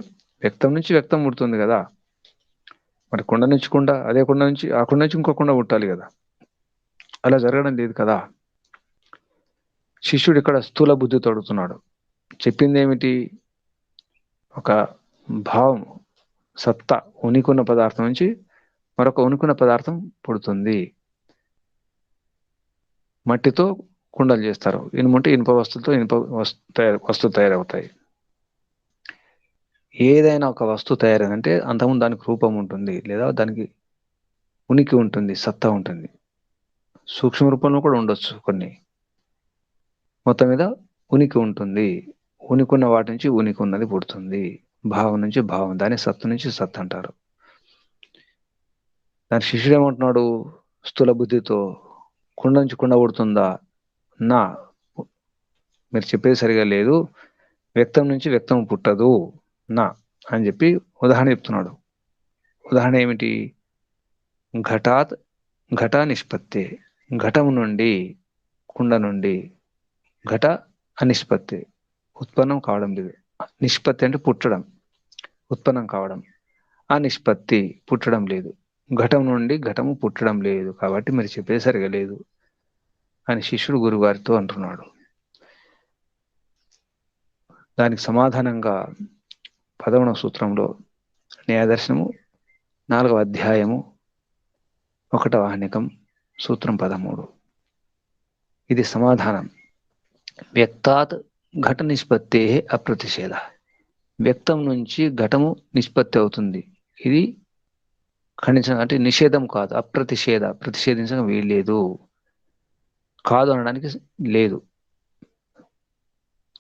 వ్యక్తం నుంచి వ్యక్తం పుడుతుంది కదా. మరి కుండ నుంచి కుండ, అదే కుండ నుంచి ఆ కుండ నుంచి ఇంకో కుండ పుట్టాలి కదా. అలా జరగడం లేదు కదా. శిష్యుడు ఇక్కడ స్థూల బుద్ధితో అడుగుతున్నాడు. చెప్పింది ఏమిటి? ఒక భావం, సత్తా, ఉనికున్న పదార్థం నుంచి మరొక ఉనికున్న పదార్థం పుడుతుంది. మట్టితో కుండలు చేస్తారు, ఇనుముంటే ఇనుప వస్తువులతో ఇనుప వస్తువు తయారవుతాయి. ఏదైనా ఒక వస్తువు తయారైందంటే అంతకుముందు దానికి రూపం ఉంటుంది, లేదా దానికి ఉనికి ఉంటుంది, సత్తా ఉంటుంది. సూక్ష్మ రూపంలో కూడా ఉండొచ్చు కొన్ని. మొత్తం మీద ఉనికి ఉంటుంది. ఉనికున్న వాటి నుంచి ఉనికి ఉన్నది పుడుతుంది, భావం నుంచి భావం, దాని సత్తు నుంచి సత్ అంటారు. దాని శిష్యుడు ఏమంటున్నాడు స్థూల బుద్ధితో, కుండ నుంచి కుండ పుడుతుందా? నా మీరు చెప్పేది సరిగా లేదు, వ్యక్తం నుంచి వ్యక్తం పుట్టదు నా అని చెప్పి ఉదాహరణ చెప్తున్నాడు. ఉదాహరణ ఏమిటి? ఘటాత్ ఘట నిష్పత్తి, ఘటం నుండి కుండ నుండి ఘట అనిష్పత్తి ఉత్పన్నం కావడం లేదు. నిష్పత్తి అంటే పుట్టడం, ఉత్పన్నం కావడం. ఆ నిష్పత్తి పుట్టడం లేదు. ఘటం నుండి ఘటము పుట్టడం లేదు, కాబట్టి మీరు చెప్పేది సరిగా లేదు అని శిష్యుడు గురువారితో అంటున్నాడు. దానికి సమాధానంగా 11వ సూత్రంలో న్యాయదర్శనము 4వ అధ్యాయము 1వ ఆహ్నికం సూత్రం 13. ఇది సమాధానం. వ్యక్తాత్ ఘట నిష్పత్తే అప్రతిషేధ. వ్యక్తం నుంచి ఘటము నిష్పత్తి అవుతుంది. ఇది ఖండించడం అంటే నిషేధం కాదు, అప్రతిషేధ, ప్రతిషేధించడం వీల్లేదు, కాదు అనడానికి లేదు,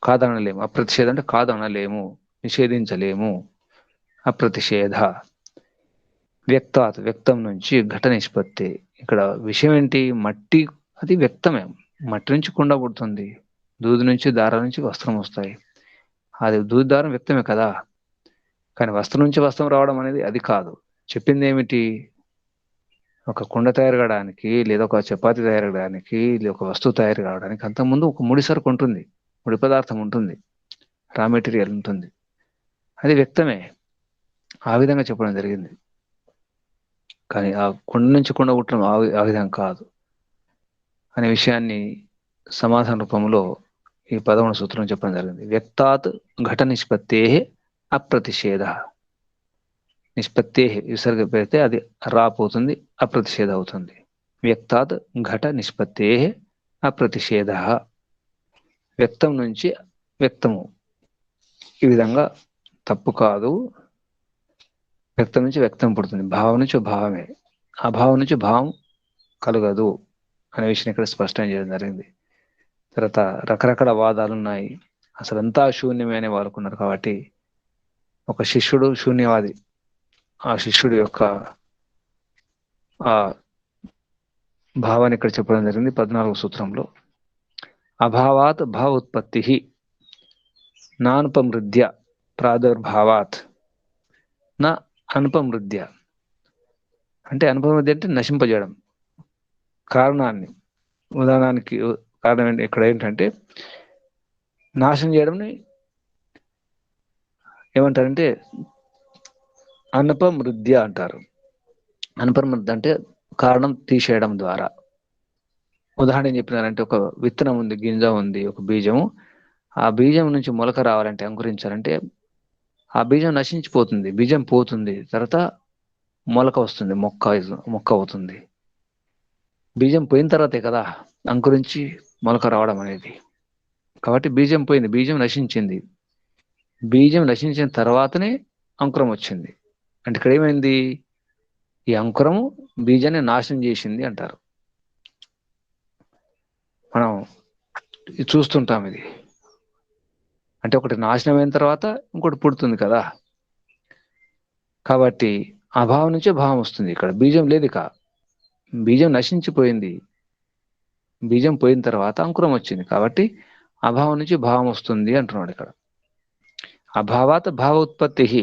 కాదనలేము. అప్రతిషేధ అంటే కాదు అనలేము, నిషేధించలేము. అప్రతిషేధ. వ్యక్తాత్ వ్యక్తం నుంచి ఘట నిష్పత్తి. ఇక్కడ విషయం ఏంటి? మట్టి అది వ్యక్తమే. మట్టి నుంచి కుండ పుడుతుంది, దూది నుంచి దారం నుంచి వస్త్రం వస్తాయి. అది దూది దారం వ్యక్తమే కదా. కానీ వస్త్రం నుంచి వస్త్రం రావడం అనేది అది కాదు. చెప్పింది ఏమిటి? ఒక కుండ తయారు కావడానికి, లేదా ఒక చపాతీ తయారు కావడానికి, లేదా ఒక వస్తువు తయారు కావడానికి అంతకుముందు ఒక ముడి సరుకు ఉంటుంది, ముడి పదార్థం ఉంటుంది, రా మెటీరియల్ ఉంటుంది. అది వ్యక్తమే, ఆ విధంగా చెప్పడం జరిగింది. కానీ ఆ కుండ నుంచి కుండ పుట్టడం ఆ విధంగా కాదు అనే విషయాన్ని సమాధాన రూపంలో ఈ 11వ సూత్రం చెప్పడం జరిగింది. వ్యక్తాత్ ఘట నిష్పత్తే అప్రతిషేధ. నిష్పత్తే విసర్గ పెడితే అది రాపోతుంది, అప్రతిషేధ అవుతుంది. వ్యక్తాత్ ఘట నిష్పత్తే అప్రతిషేధ. వ్యక్తం నుంచి వ్యక్తము ఈ విధంగా తప్పు కాదు. వ్యక్తం నుంచి వ్యక్తం పుడుతుంది, భావం నుంచి భావమే, ఆ భావం నుంచి భావం కలగదు అనే విషయం ఇక్కడ స్పష్టం చేయడం జరిగింది. తర్వాత రకరకాల వాదాలు ఉన్నాయి, అసలంతా శూన్యమే అనే వారుకున్నారు. కాబట్టి ఒక శిష్యుడు శూన్యవాది, ఆ శిష్యుడి యొక్క ఆ భావాన్ని ఇక్కడ చెప్పడం జరిగింది 14వ సూత్రంలో. అభావాత్ భావ ఉత్పత్తి నానుపమృద్య ప్రాదుర్భావాత్ నా అనుపమృద్య. అంటే అనుపమృద్య అంటే నశింపజేయడం, కారణాన్ని. ఉదాహరణకి కారణం ఇక్కడ ఏంటంటే నాశనం చేయడంని ఏమంటారంటే అనుపమృద్య అంటారు. అనుపమృద్య అంటే కారణం తీసేయడం ద్వారా. ఉదాహరణ ఏం చెప్పినారంటే, ఒక విత్తనం ఉంది, గింజ ఉంది, ఒక బీజము. ఆ బీజం నుంచి మొలక రావాలంటే, అంకురించాలంటే ఆ బీజం నశించిపోతుంది, బీజం పోతుంది, తర్వాత మొలక వస్తుంది, మొక్క అవుతుంది. బీజం పోయిన తర్వాతే కదా అంకురించి మొలక రావడం అనేది. కాబట్టి బీజం పోయింది, బీజం నశించింది. బీజం నశించిన తర్వాతనే అంకురం వచ్చింది. అంటే ఇక్కడ ఏమైంది, ఈ అంకురము బీజాన్ని నాశనం చేసింది అంటారు. మనం చూస్తుంటాం ఇది. అంటే ఒకటి నాశనం అయిన తర్వాత ఇంకోటి పుడుతుంది కదా. కాబట్టి అభావం నుంచే భావం వస్తుంది. ఇక్కడ బీజం లేదు, ఇక బీజం నశించిపోయింది, బీజం పోయిన తర్వాత అంకురం వచ్చింది. కాబట్టి అభావం నుంచి భావం వస్తుంది అంటున్నాడు ఇక్కడ. అభావాత్ భావ ఉత్పత్తి.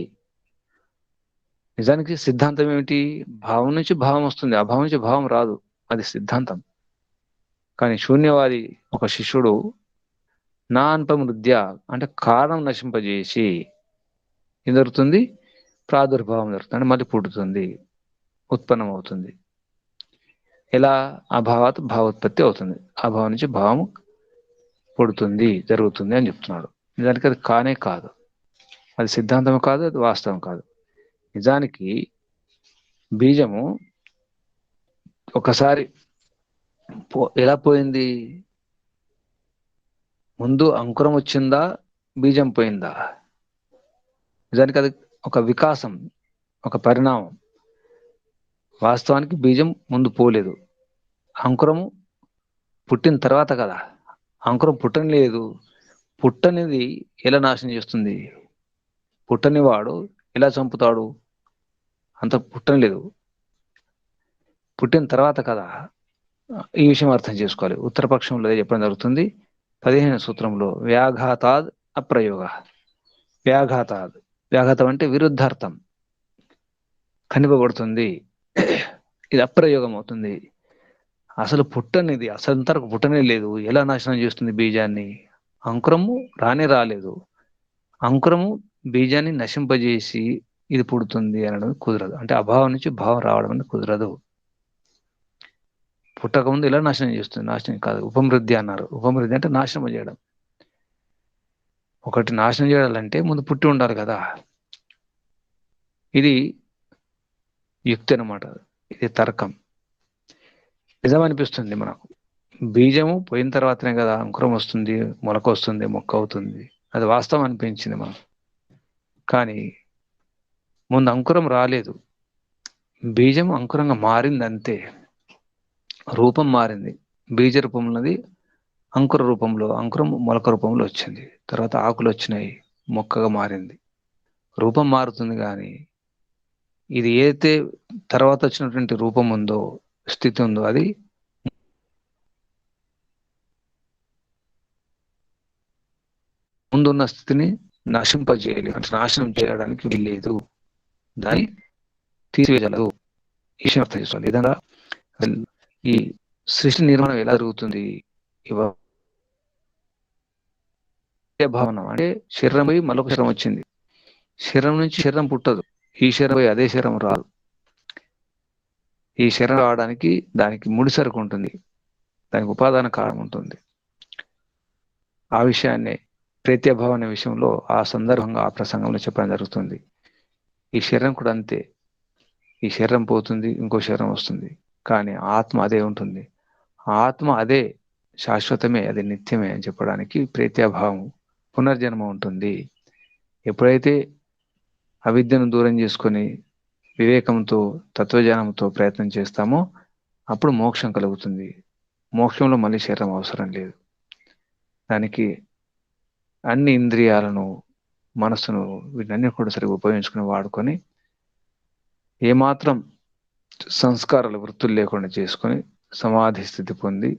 నిజానికి సిద్ధాంతం ఏమిటి, భావం నుంచి భావం వస్తుంది, అభావం నుంచి భావం రాదు, అది సిద్ధాంతం. కానీ శూన్యవాది ఒక శిష్యుడు నా అనుపమృద్య అంటే కారణం నశింపజేసి ఏం జరుగుతుంది, ప్రాదుర్భావం జరుగుతుంది, అంటే మళ్ళీ పుట్టుతుంది, ఉత్పన్నం అవుతుంది. ఎలా, అభావాత్ భావోత్పత్తి అవుతుంది, అభావం నుంచి భావం పుడుతుంది, జరుగుతుంది అని చెప్తున్నాడు. నిజానికి అది కానే కాదు, అది సిద్ధాంతం కాదు, అది వాస్తవం కాదు. నిజానికి బీజము ఒకసారి ఎలా పోయింది, ముందు అంకురం వచ్చిందా, బీజం పోయిందా? నిజానికి అది ఒక వికాసం, ఒక పరిణామం. వాస్తవానికి బీజం ముందు పోలేదు, అంకురము పుట్టిన తర్వాత కదా. అంకురం పుట్టని లేదు, పుట్టనిది ఎలా నాశనం చేస్తుంది, పుట్టని వాడు ఎలా చంపుతాడు, అంత పుట్టని లేదు, పుట్టిన తర్వాత కదా. ఈ విషయం అర్థం చేసుకోవాలి. ఉత్తరపక్షంలో చెప్పడం జరుగుతుంది 15వ సూత్రంలో, వ్యాఘాతాద్ అప్రయోగ. వ్యాఘాతాద్, వ్యాఘాతం అంటే విరుద్ధార్థం, కనిపబడుతుంది, ఇది అప్రయోగం అవుతుంది. అసలు పుట్టనిది, అసలు ఇంతవరకు పుట్టనే లేదు, ఎలా నాశనం చేస్తుంది బీజాన్ని? అంకురము రానే రాలేదు, అంకురము బీజాన్ని నశింపజేసి ఇది పుడుతుంది అనడం కుదరదు. అంటే అభావం నుంచి భావం రావడం అనేది కుదరదు. పుట్టకముందు ఎలా నాశనం చేస్తుంది, నాశనం కాదు. ఉపమృద్ధి అన్నారు, ఉపమృద్ధి అంటే నాశనం చేయడం. ఒకటి నాశనం చేయాలంటే ముందు పుట్టి ఉండాలి కదా. ఇది యుక్తి అనమాట, ఇది తర్కం. నిజం అనిపిస్తుంది మనకు, బీజము పోయిన తర్వాతనే కదా అంకురం వస్తుంది, మొలక వస్తుంది, మొక్క అవుతుంది, అది వాస్తవం అనిపించింది మనకు. కానీ ముందు అంకురం రాలేదు, బీజం అంకురంగా మారింది అంతే, రూపం మారింది. బీజ రూపంలోది అంకుర రూపంలో, అంకురం మొలక రూపంలో వచ్చింది, తర్వాత ఆకులు వచ్చినాయి, మొక్కగా మారింది. రూపం మారుతుంది, కానీ ఇది ఏదైతే తర్వాత వచ్చినటువంటి రూపం ఉందో, స్థితి ఉందో, అది ముందున్న స్థితిని నశింపజేయాలి, అంటే నాశనం చేయడానికి వీల్లేదు, దాన్ని తీసివేయగలదు. ఈ విషయం అర్థం చేసుకోవాలి. ఈ విధంగా ఈ సృష్టి నిర్మాణం ఎలా జరుగుతుంది? భావన అంటే శరీరం పోయి మరొక శరీరం వచ్చింది. శరీరం నుంచి శరీరం పుట్టదు. ఈ శరీరం పోయి అదే శరీరం రాదు. ఈ శరీరం రావడానికి దానికి ముడిసరుకు ఉంటుంది, దానికి ఉపాదాన కారణం ఉంటుంది. ఆ విషయాన్ని ప్రత్యభావం అనే విషయంలో ఆ సందర్భంగా ఆ ప్రసంగంలో చెప్పడం జరుగుతుంది. ఈ శరీరం కూడా అంతే. ఈ శరీరం పోతుంది, ఇంకో శరీరం వస్తుంది, కానీ ఆత్మ అదే ఉంటుంది. ఆత్మ అదే శాశ్వతమే, అది నిత్యమే అని చెప్పడానికి ప్రత్యాభావం పునర్జన్మ ఉంటుంది. ఎప్పుడైతే అవిద్యను దూరం చేసుకొని వివేకంతో తత్వజ్ఞానంతో ప్రయత్నం చేస్తామో అప్పుడు మోక్షం కలుగుతుంది. మోక్షంలో మళ్ళీ శరీరం అవసరం లేదు. దానికి అన్ని ఇంద్రియాలను, మనస్సును, వీటన్ని కూడా సరిగ్గా ఉపయోగించుకుని వాడుకొని ఏమాత్రం సంస్కారాలు వృత్తులు లేకుండా చేసుకొని సమాధి స్థితి పొంది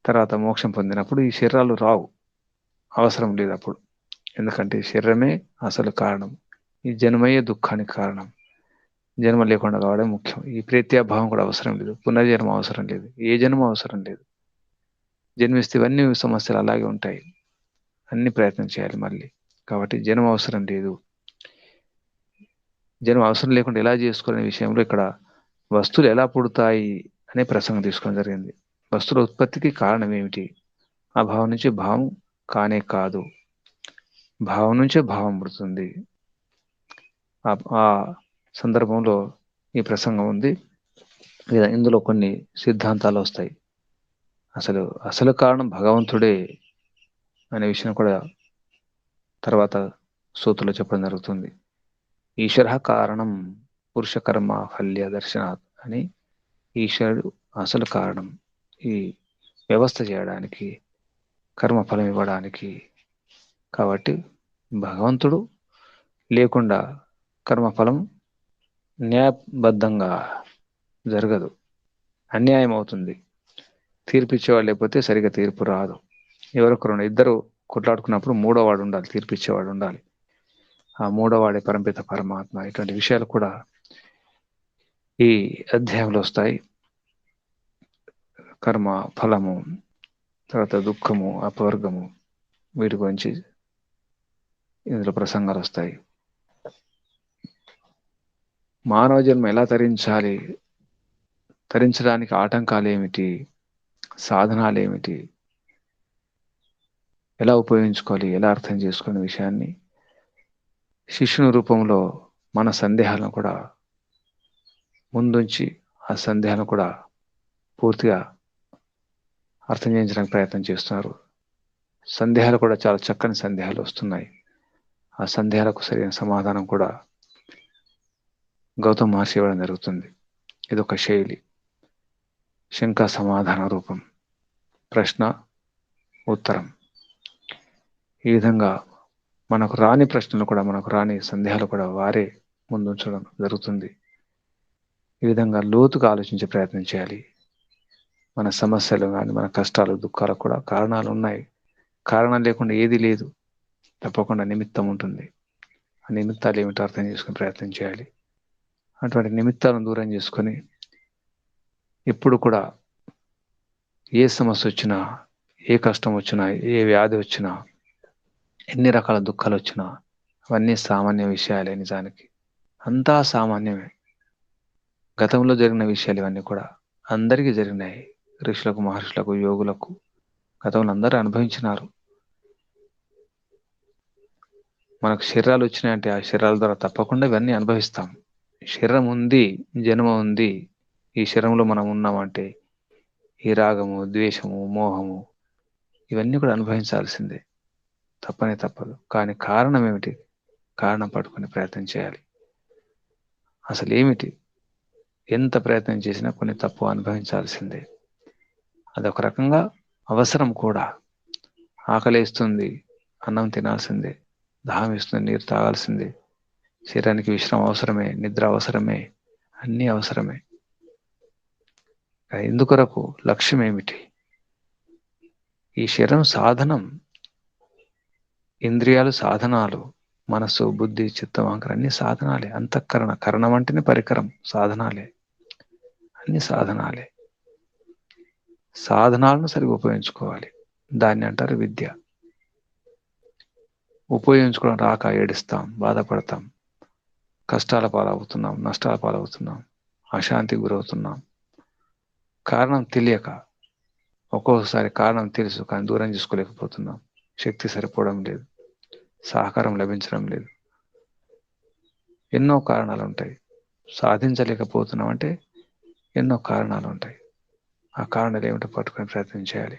తర్వాత మోక్షం పొందినప్పుడు ఈ శరీరాలు రావు, అవసరం లేదు అప్పుడు. ఎందుకంటే శరీరమే అసలు కారణం, ఈ జన్మయే దుఃఖానికి కారణం. జన్మ లేకుండా కావడం ముఖ్యం. ఈ ప్రత్యాభావం కూడా అవసరం లేదు, పునర్జన్మ అవసరం లేదు, ఏ జన్మ అవసరం లేదు. జన్మిస్తే ఇవన్నీ సమస్యలు అలాగే ఉంటాయి, అన్ని ప్రయత్నం చేయాలి మళ్ళీ. కాబట్టి జన్మ అవసరం లేదు. జన్మ అవసరం లేకుండా ఎలా చేసుకునే విషయంలో ఇక్కడ వస్తువులు ఎలా పుడతాయి అనే ప్రసంగం తీసుకోవడం జరిగింది. వస్తువుల ఉత్పత్తికి కారణం ఏమిటి? ఆ భావం నుంచి భావం కానే కాదు, భావం నుంచే భావం పుడుతుంది. ఆ సందర్భంలో ఈ ప్రసంగం ఉంది. ఇందులో కొన్ని సిద్ధాంతాలు వస్తాయి. అసలు కారణం భగవంతుడే అనే విషయం కూడా తర్వాత సూత్రలో చెప్పడం జరుగుతుంది. ఈశ్వర కారణం పురుష కర్మ ఫల్య దర్శనాత్ అని, ఈశ్వరుడు అసలు కారణం ఈ వ్యవస్థ చేయడానికి, కర్మ ఫలం ఇవ్వడానికి. కాబట్టి భగవంతుడు లేకుండా కర్మఫలం న్యాయబద్ధంగా జరగదు, అన్యాయం అవుతుంది. తీర్పిచ్చేవాడు లేకపోతే సరిగా తీర్పు రాదు. ఎవరొకరు ఇద్దరు కొట్లాడుకున్నప్పుడు మూడోవాడు ఉండాలి, తీర్పిచ్చేవాడు ఉండాలి. ఆ మూడోవాడే పరమపిత పరమాత్మ. ఇటువంటి విషయాలు కూడా ఈ అధ్యాయంలో వస్తాయి. కర్మ ఫలము, తర్వాత దుఃఖము, అపవర్గము, వీటి గురించి ఇందులో ప్రసంగాలు వస్తాయి. మానవ జన్మ ఎలా తరించాలి, తరించడానికి ఆటంకాలు ఏమిటి, సాధనాలు ఏమిటి, ఎలా ఉపయోగించుకోవాలి, ఎలా అర్థం చేసుకునే విషయాన్ని శిష్యుని రూపంలో మన సందేహాలను కూడా ముందుంచి ఆ సందేహాలను కూడా పూర్తిగా అర్థం చేయించడానికి ప్రయత్నం చేస్తున్నారు. సందేహాలు కూడా చాలా చక్కని సందేహాలు వస్తున్నాయి. ఆ సందేహాలకు సరైన సమాధానం కూడా గౌతమ మహర్షి ఇవ్వడం జరుగుతుంది. ఇదొక శైలి, శంకా సమాధాన రూపం, ప్రశ్న ఉత్తరం. ఈ విధంగా మనకు రాని ప్రశ్నలు కూడా, మనకు రాని సందేహాలు కూడా వారే ముందుంచడం జరుగుతుంది. ఈ విధంగా లోతుగా ఆలోచించే ప్రయత్నం చేయాలి. మన సమస్యలు కానీ, మన కష్టాలు దుఃఖాలకు కూడా కారణాలు ఉన్నాయి. కారణం లేకుండా ఏది లేదు, తప్పకుండా నిమిత్తం ఉంటుంది. ఆ నిమిత్తాలు ఏమిటో అర్థం చేసుకుని ప్రయత్నం చేయాలి. అటువంటి నిమిత్తాలను దూరం చేసుకొని ఎప్పుడు కూడా ఏ సమస్య వచ్చినా, ఏ కష్టం వచ్చినా, ఏ వ్యాధి వచ్చినా, ఎన్ని రకాల దుఃఖాలు వచ్చినా అవన్నీ సామాన్య విషయాలే. నిజానికి అంతా సామాన్యమే. గతంలో జరిగిన విషయాలు ఇవన్నీ కూడా అందరికీ జరిగినాయి. ఋషులకు, మహర్షులకు, యోగులకు గతంలో అందరూ అనుభవించినారు. మనకు శరీరాలు వచ్చినాయంటే ఆ శరీరాల ద్వారా తప్పకుండా ఇవన్నీ అనుభవిస్తాం. శరీరం ఉంది, జన్మ ఉంది, ఈ శరీరంలో మనం ఉన్నామంటే ఈ రాగము, ద్వేషము, మోహము ఇవన్నీ కూడా అనుభవించాల్సిందే, తప్పనే తప్పదు. కానీ కారణం ఏమిటి? కారణం పట్టుకునే ప్రయత్నం చేయాలి. అసలు ఏమిటి? ఎంత ప్రయత్నం చేసినా కొన్ని తప్పు అనుభవించాల్సిందే. అదొక రకంగా అవసరం కూడా. ఆకలేస్తుంది, అన్నం తినాల్సిందే. దాహం ఇస్తుంది, నీరు తాగాల్సిందే. శరీరానికి విశ్రామం అవసరమే, నిద్ర అవసరమే, అన్నీ అవసరమే. ఎందుకొరకు? లక్ష్యం ఏమిటి? ఈ శరీరం సాధనం, ఇంద్రియాలు సాధనాలు, మనస్సు, బుద్ధి, చిత్తం, అహంకారం అన్ని సాధనాలే. అంతఃకరణ, కరణం అంటేనే పరికరం, సాధనాలే. అన్ని సాధనాలే. సాధనాలను సరిగా ఉపయోగించుకోవాలి. దాన్ని అంటారు విద్య. ఉపయోగించుకోవడం రాక ఏడుస్తాం, బాధపడతాం, కష్టాల పాలవుతున్నాం, నష్టాల పాలవుతున్నాం, అశాంతికి గురవుతున్నాం. కారణం తెలియక. ఒక్కొక్కసారి కారణం తెలుసు కానీ దూరం చేసుకోలేకపోతున్నాం. శక్తి సరిపోవడం లేదు, సహకారం లభించడం లేదు. ఎన్నో కారణాలు ఉంటాయి. సాధించలేకపోతున్నాం అంటే ఎన్నో కారణాలు ఉంటాయి. ఆ కారణాలు ఏమిటో పట్టుకొని ప్రయత్నం చేయాలి.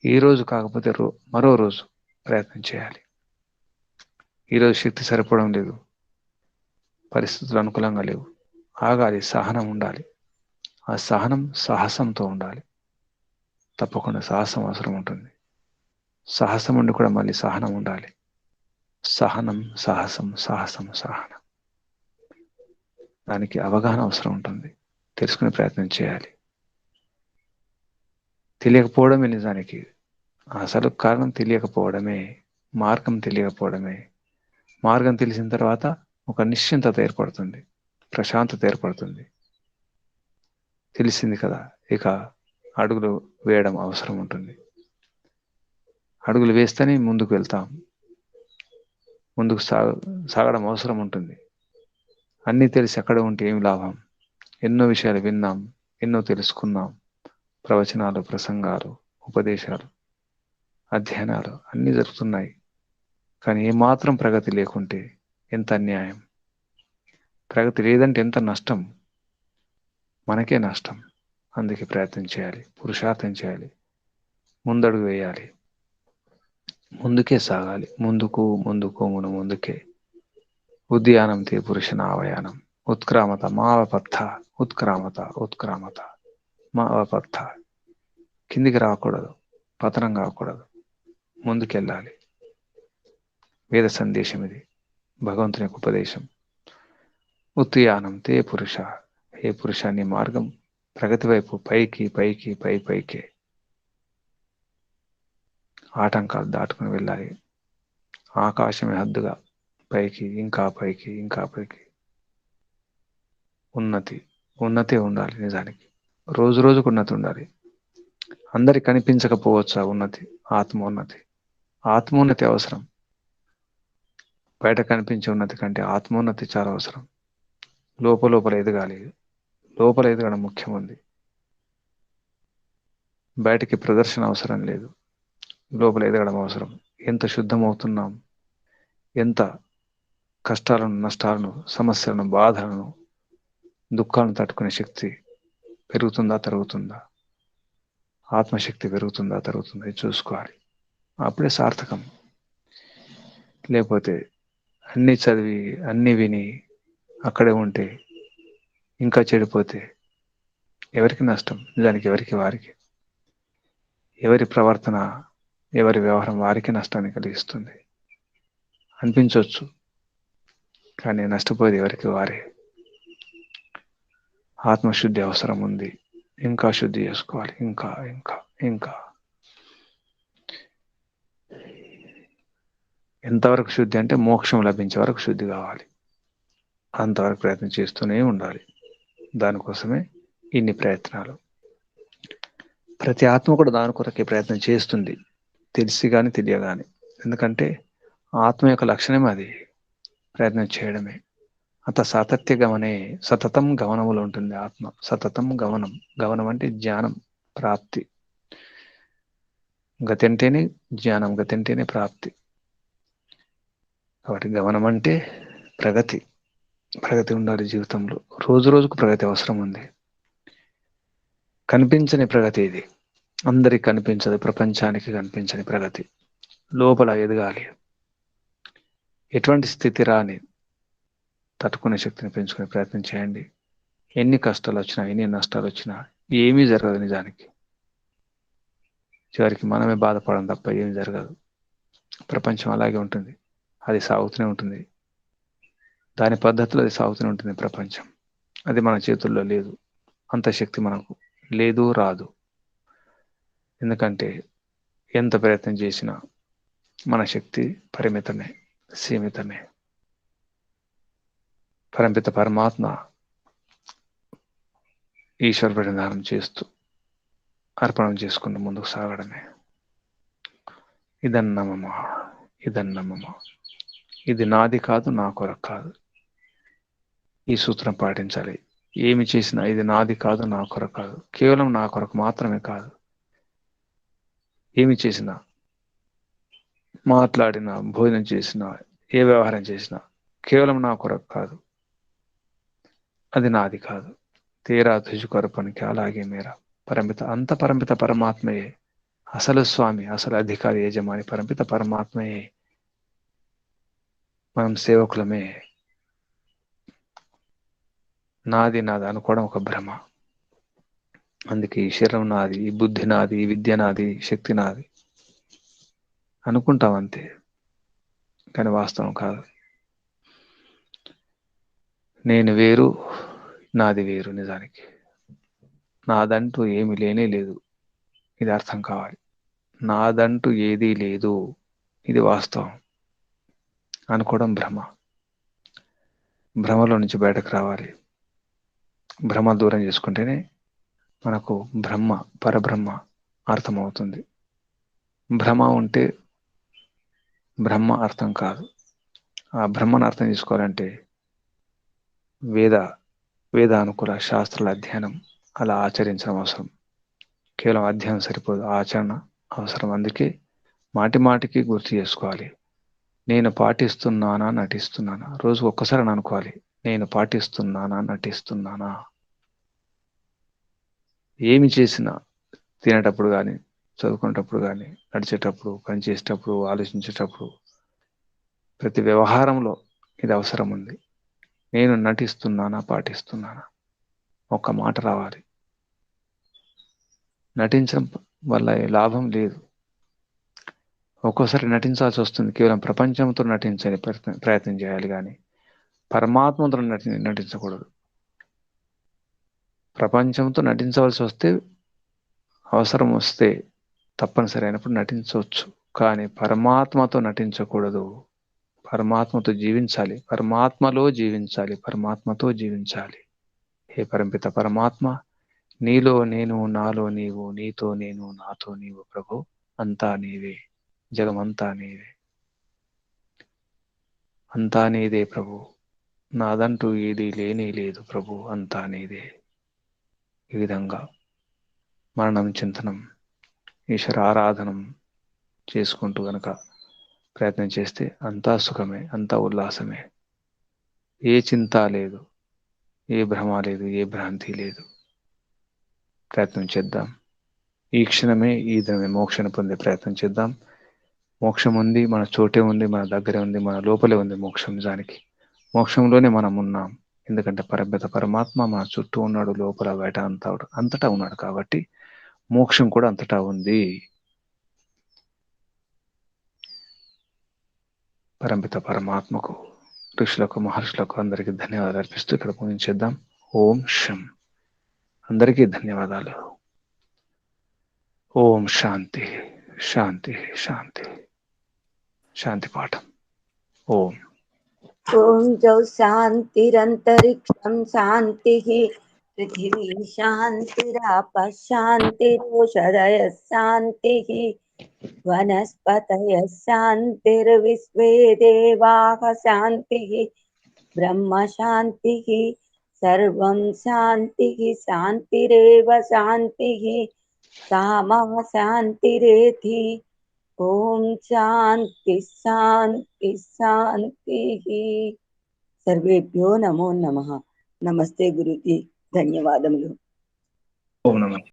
ఈ రోజు కాకపోతే మరో రోజు ప్రయత్నం చేయాలి. ఈరోజు శక్తి సరిపోవడం లేదు, పరిస్థితులు అనుకూలంగా లేవు, ఆగాలి, సహనం ఉండాలి. ఆ సహనం సాహసంతో ఉండాలి. తప్పకుండా సాహసం అవసరం ఉంటుంది. సాహసం ఉండి కూడా మళ్ళీ సహనం ఉండాలి. సహనం, సాహసం, సాహసం, సహనం. దానికి అవగాహన అవసరం ఉంటుంది. తెలుసుకునే ప్రయత్నం చేయాలి. తెలియకపోవడమే నిజానికి అసలు కారణం. తెలియకపోవడమే, మార్గం తెలియకపోవడమే. మార్గం తెలిసిన తర్వాత ఒక నిశ్చింతత ఏర్పడుతుంది, ప్రశాంతత ఏర్పడుతుంది. తెలిసింది కదా, ఇక అడుగులు వేయడం అవసరం ఉంటుంది. అడుగులు వేస్తేనే ముందుకు వెళ్తాం, ముందుకు సాగడం అవసరం ఉంటుంది. అన్నీ తెలిసి అక్కడ ఉంటే ఏమి లాభం? ఎన్నో విషయాలు విన్నాం, ఎన్నో తెలుసుకున్నాం. ప్రవచనాలు, ప్రసంగాలు, ఉపదేశాలు, అధ్యయనాలు అన్నీ జరుగుతున్నాయి. కానీ ఏమాత్రం ప్రగతి లేకుంటే ఎంత అన్యాయం. ప్రగతి లేదంటే ఎంత నష్టం, మనకే నష్టం. అందుకే ప్రయత్నం చేయాలి, పురుషార్థం చేయాలి, ముందడుగు వేయాలి, ముందుకే సాగాలి. ముందుకు ముందుకు ముందుకే. ఉద్యానం తే పురుషనావయానం. ఉత్క్రామత మావపత్థ. ఉత్క్రామత ఉత్క్రామత మావపత్థ. కిందికి రాకూడదు, పతనం కాకూడదు, ముందుకెళ్ళాలి. వేద సందేశం ఇది, భగవంతుని యొక్క ఉపదేశం. ఉత్యానం తే పురుష. ఏ పురుషాన్ని మార్గం ప్రగతి వైపు, పైకి పైకి పైకే. ఆటంకాలు దాటుకుని వెళ్ళాలి. ఆకాశమే హద్దుగా పైకి, ఇంకా పైకి, ఇంకా పైకి. ఉన్నతే ఉండాలి. నిజానికి రోజు రోజుకు ఉన్నతి ఉండాలి. అందరికి కనిపించకపోవచ్చు ఆ ఉన్నతి, ఆత్మోన్నతి. ఆత్మోన్నతి అవసరం. బయట కనిపించే ఉన్నతి కంటే ఆత్మోన్నతి చాలా అవసరం. లోపల ఎదగాలి. లోపల ఎదగడం ముఖ్యం ఉంది. బయటికి ప్రదర్శన అవసరం లేదు, లోపల ఎదగడం అవసరం. ఎంత శుద్ధమవుతున్నాం, ఎంత కష్టాలను, నష్టాలను, సమస్యలను, బాధలను, దుఃఖాలను తట్టుకునే శక్తి పెరుగుతుందా, తరుగుతుందా? ఆత్మశక్తి పెరుగుతుందా, తరుగుతుందా? ఇది చూసుకోవాలి. అప్పుడే సార్థకం. లేకపోతే అన్నీ చదివి, అన్నీ విని అక్కడే ఉంటే, ఇంకా చెడిపోతే ఎవరికి నష్టం? నిజానికి ఎవరికి వారికి. ఎవరి ప్రవర్తన, ఎవరి వ్యవహారం వారికి నష్టాన్ని కలిగిస్తుంది. అనిపించవచ్చు, కానీ నష్టపోయేది ఎవరికి వారే. ఆత్మశుద్ధి అవసరం ఉంది. ఇంకా శుద్ధి చేసుకోవాలి. ఇంకా ఇంకా ఇంకా. ఎంతవరకు శుద్ధి అంటే మోక్షం లభించే వరకు శుద్ధి కావాలి. అంతవరకు ప్రయత్నం చేస్తూనే ఉండాలి. దానికోసమే ఇన్ని ప్రయత్నాలు. ప్రతి ఆత్మ కూడా దాని కొరకే ప్రయత్నం చేస్తుంది, తెలిసి కానీ తెలియగాని. ఎందుకంటే ఆత్మ యొక్క లక్షణమే అది, ప్రయత్నం చేయడమే. అంత సాతత్య గమనే, సతతం గమనములు ఉంటుంది ఆత్మ. సతతం గమనం. గమనం అంటే జ్ఞానం, ప్రాప్తి. గతి అంటేనే జ్ఞానం, గతి అంటేనే ప్రాప్తి. కాబట్టి గమనం అంటే ప్రగతి. ప్రగతి ఉండాలి జీవితంలో. రోజు రోజుకు ప్రగతి అవసరం ఉంది. కనిపించని ప్రగతి ఇది, అందరికి కనిపించదు, ప్రపంచానికి కనిపించని ప్రగతి. లోపల ఎదగాలి. ఎటువంటి స్థితి రాని తట్టుకునే శక్తిని పెంచుకునే ప్రయత్నం చేయండి. ఎన్ని కష్టాలు వచ్చినా, ఎన్ని నష్టాలు వచ్చినా ఏమీ జరగదు నిజానికి. చివరికి మనమే బాధపడడం తప్ప ఏమీ జరగదు. ప్రపంచం అలాగే ఉంటుంది, అది సాగుతూనే ఉంటుంది. దాని పద్ధతిలో అది సాగుతూనే ఉంటుంది ప్రపంచం. అది మన చేతుల్లో లేదు. అంత శక్తి మనకు లేదు, రాదు. ఎందుకంటే ఎంత ప్రయత్నం చేసినా మన శక్తి పరిమితమే, సీమితమే. పరమిత పరమాత్మ ఈశ్వర ప్రణిధానం చేస్తూ అర్పణం చేసుకుంటూ ముందుకు సాగడమే. ఇదన్నమమా, ఇదన్నమమా, ఇది నాది కాదు, నా కొరకు కాదు. ఈ సూత్రం పాటించాలి. ఏమి చేసినా ఇది నాది కాదు, నా కొరకు కాదు. కేవలం నా కొరకు మాత్రమే కాదు. ఏమి చేసినా, మాట్లాడినా, భోజనం చేసినా, ఏ వ్యవహారం చేసినా కేవలం నా కొరకు కాదు, అది నాది కాదు. తేరా తుజుకొరపనికి అలాగే మేరా. పరమిత పరమాత్మయే అసలు స్వామి, అసలు అధికారి, యజమాని పరమిత పరమాత్మయే. మనం సేవకులమే. నాది అనుకోవడం ఒక భ్రమ. అందుకే ఈ శరీరం నాది, ఈ బుద్ధి నాది, ఈ విద్య నాది, శక్తి నాది అనుకుంటాం అంతే, కానీ వాస్తవం కాదు. నేను వేరు, నాది వేరు. నిజానికి నాదంటూ ఏమి లేనే లేదు. ఇది అర్థం కావాలి. నాదంటూ ఏదీ లేదు, ఇది వాస్తవం. అనుకోవడం భ్రమ. భ్రమలో నుంచి బయటకు రావాలి. భ్రమ దూరం చేసుకుంటేనే మనకు పరబ్రహ్మ అర్థమవుతుంది. భ్రమ ఉంటే బ్రహ్మ అర్థం కాదు. ఆ బ్రహ్మను అర్థం చేసుకోవాలంటే వేదానుకూల శాస్త్రాల అధ్యయనం అలా ఆచరించడం అవసరం. కేవలం అధ్యయనం సరిపోదు, ఆచరణ అవసరం. అందుకే మాటి మాటికి గుర్తు చేసుకోవాలి. నేను పాటిస్తున్నానా, నటిస్తున్నానా? రోజు ఒక్కసారి అనుకోవాలి, నేను పాటిస్తున్నానా, నటిస్తున్నానా? ఏమి చేసినా, తినేటప్పుడు కానీ, చదువుకునేటప్పుడు కానీ, నడిచేటప్పుడు, పనిచేసేటప్పుడు, ఆలోచించేటప్పుడు, ప్రతి వ్యవహారంలో ఇది అవసరం ఉంది. నేను నటిస్తున్నానా, పాటిస్తున్నానా? ఒక్క మాట రావాలి. నటించడం వల్ల లాభం లేదు. ఒక్కోసారి నటించాల్సి వస్తుంది. కేవలం ప్రపంచంతో నటించని ప్రయత్నం చేయాలి, కానీ పరమాత్మతో నటించకూడదు. ప్రపంచంతో నటించవలసి వస్తే, అవసరం వస్తే, తప్పనిసరి అయినప్పుడు నటించవచ్చు, కానీ పరమాత్మతో నటించకూడదు. పరమాత్మతో జీవించాలి, పరమాత్మలో జీవించాలి, పరమాత్మతో జీవించాలి. హే పరంపిత పరమాత్మ, నీలో నేను, నాలో నీవు, నీతో నేను, నాతో నీవు. ప్రభు, అంతా నీవే, జగమంతా నీవే, అంతా నీదే ప్రభు. నాదంటూ ఏదీ లేనే లేదు ప్రభు, అంతా నీదే. ఈ విధంగా మరణం చింతనం, ఈశ్వర ఆరాధనం చేసుకుంటూ గనక ప్రయత్నం చేస్తే అంతా సుఖమే, అంతా ఉల్లాసమే. ఏ చింత లేదు, ఏ భ్రమ లేదు, ఏ భ్రాంతి లేదు. ప్రయత్నం చేద్దాం. ఈ క్షణమే, ఈ దినమే మోక్షాన్ని పొందే ప్రయత్నం చేద్దాం. మోక్షం ఉంది, మన చోటే ఉంది, మన దగ్గరే ఉంది, మన లోపలే ఉంది మోక్షం. నిజానికి మోక్షంలోనే మనం ఉన్నాం. ఎందుకంటే పరమాత్మ మన చుట్టూ ఉన్నాడు, లోపల బయట అంతటా ఉన్నాడు. కాబట్టి మోక్షం కూడా అంతటా ఉంది. పరమిత పరమాత్మకు, ఋషులకు, మహర్షులకు అందరికీ ధన్యవాదాలు అర్పిస్తూ ఇక్కడ పూజించేద్దాం. ఓం శం. అందరికీ ధన్యవాదాలు. ఓం శాంతి, శాంతి, శాంతి. శాంతి పాఠం. ఓం.
ఓం జౌ శాంతిరంతరిక్షం శాంతిః పృథివీ శాంతిరాప శాంతిరోషధయ శాంతిః వనస్పతయ శాంతిర్విశ్వే దేవాః శాంతిః బ్రహ్మ శాంతిః సర్వం శాంతిః శాంతిరేవ శాంతిః సామా శాంతిరేధి. ఓం శాంతి శాంతి శాంతి. సర్వేభ్యో నమో నమః. నమస్తే గురుజీ, ధన్యవాదములు.
ఓం నమః.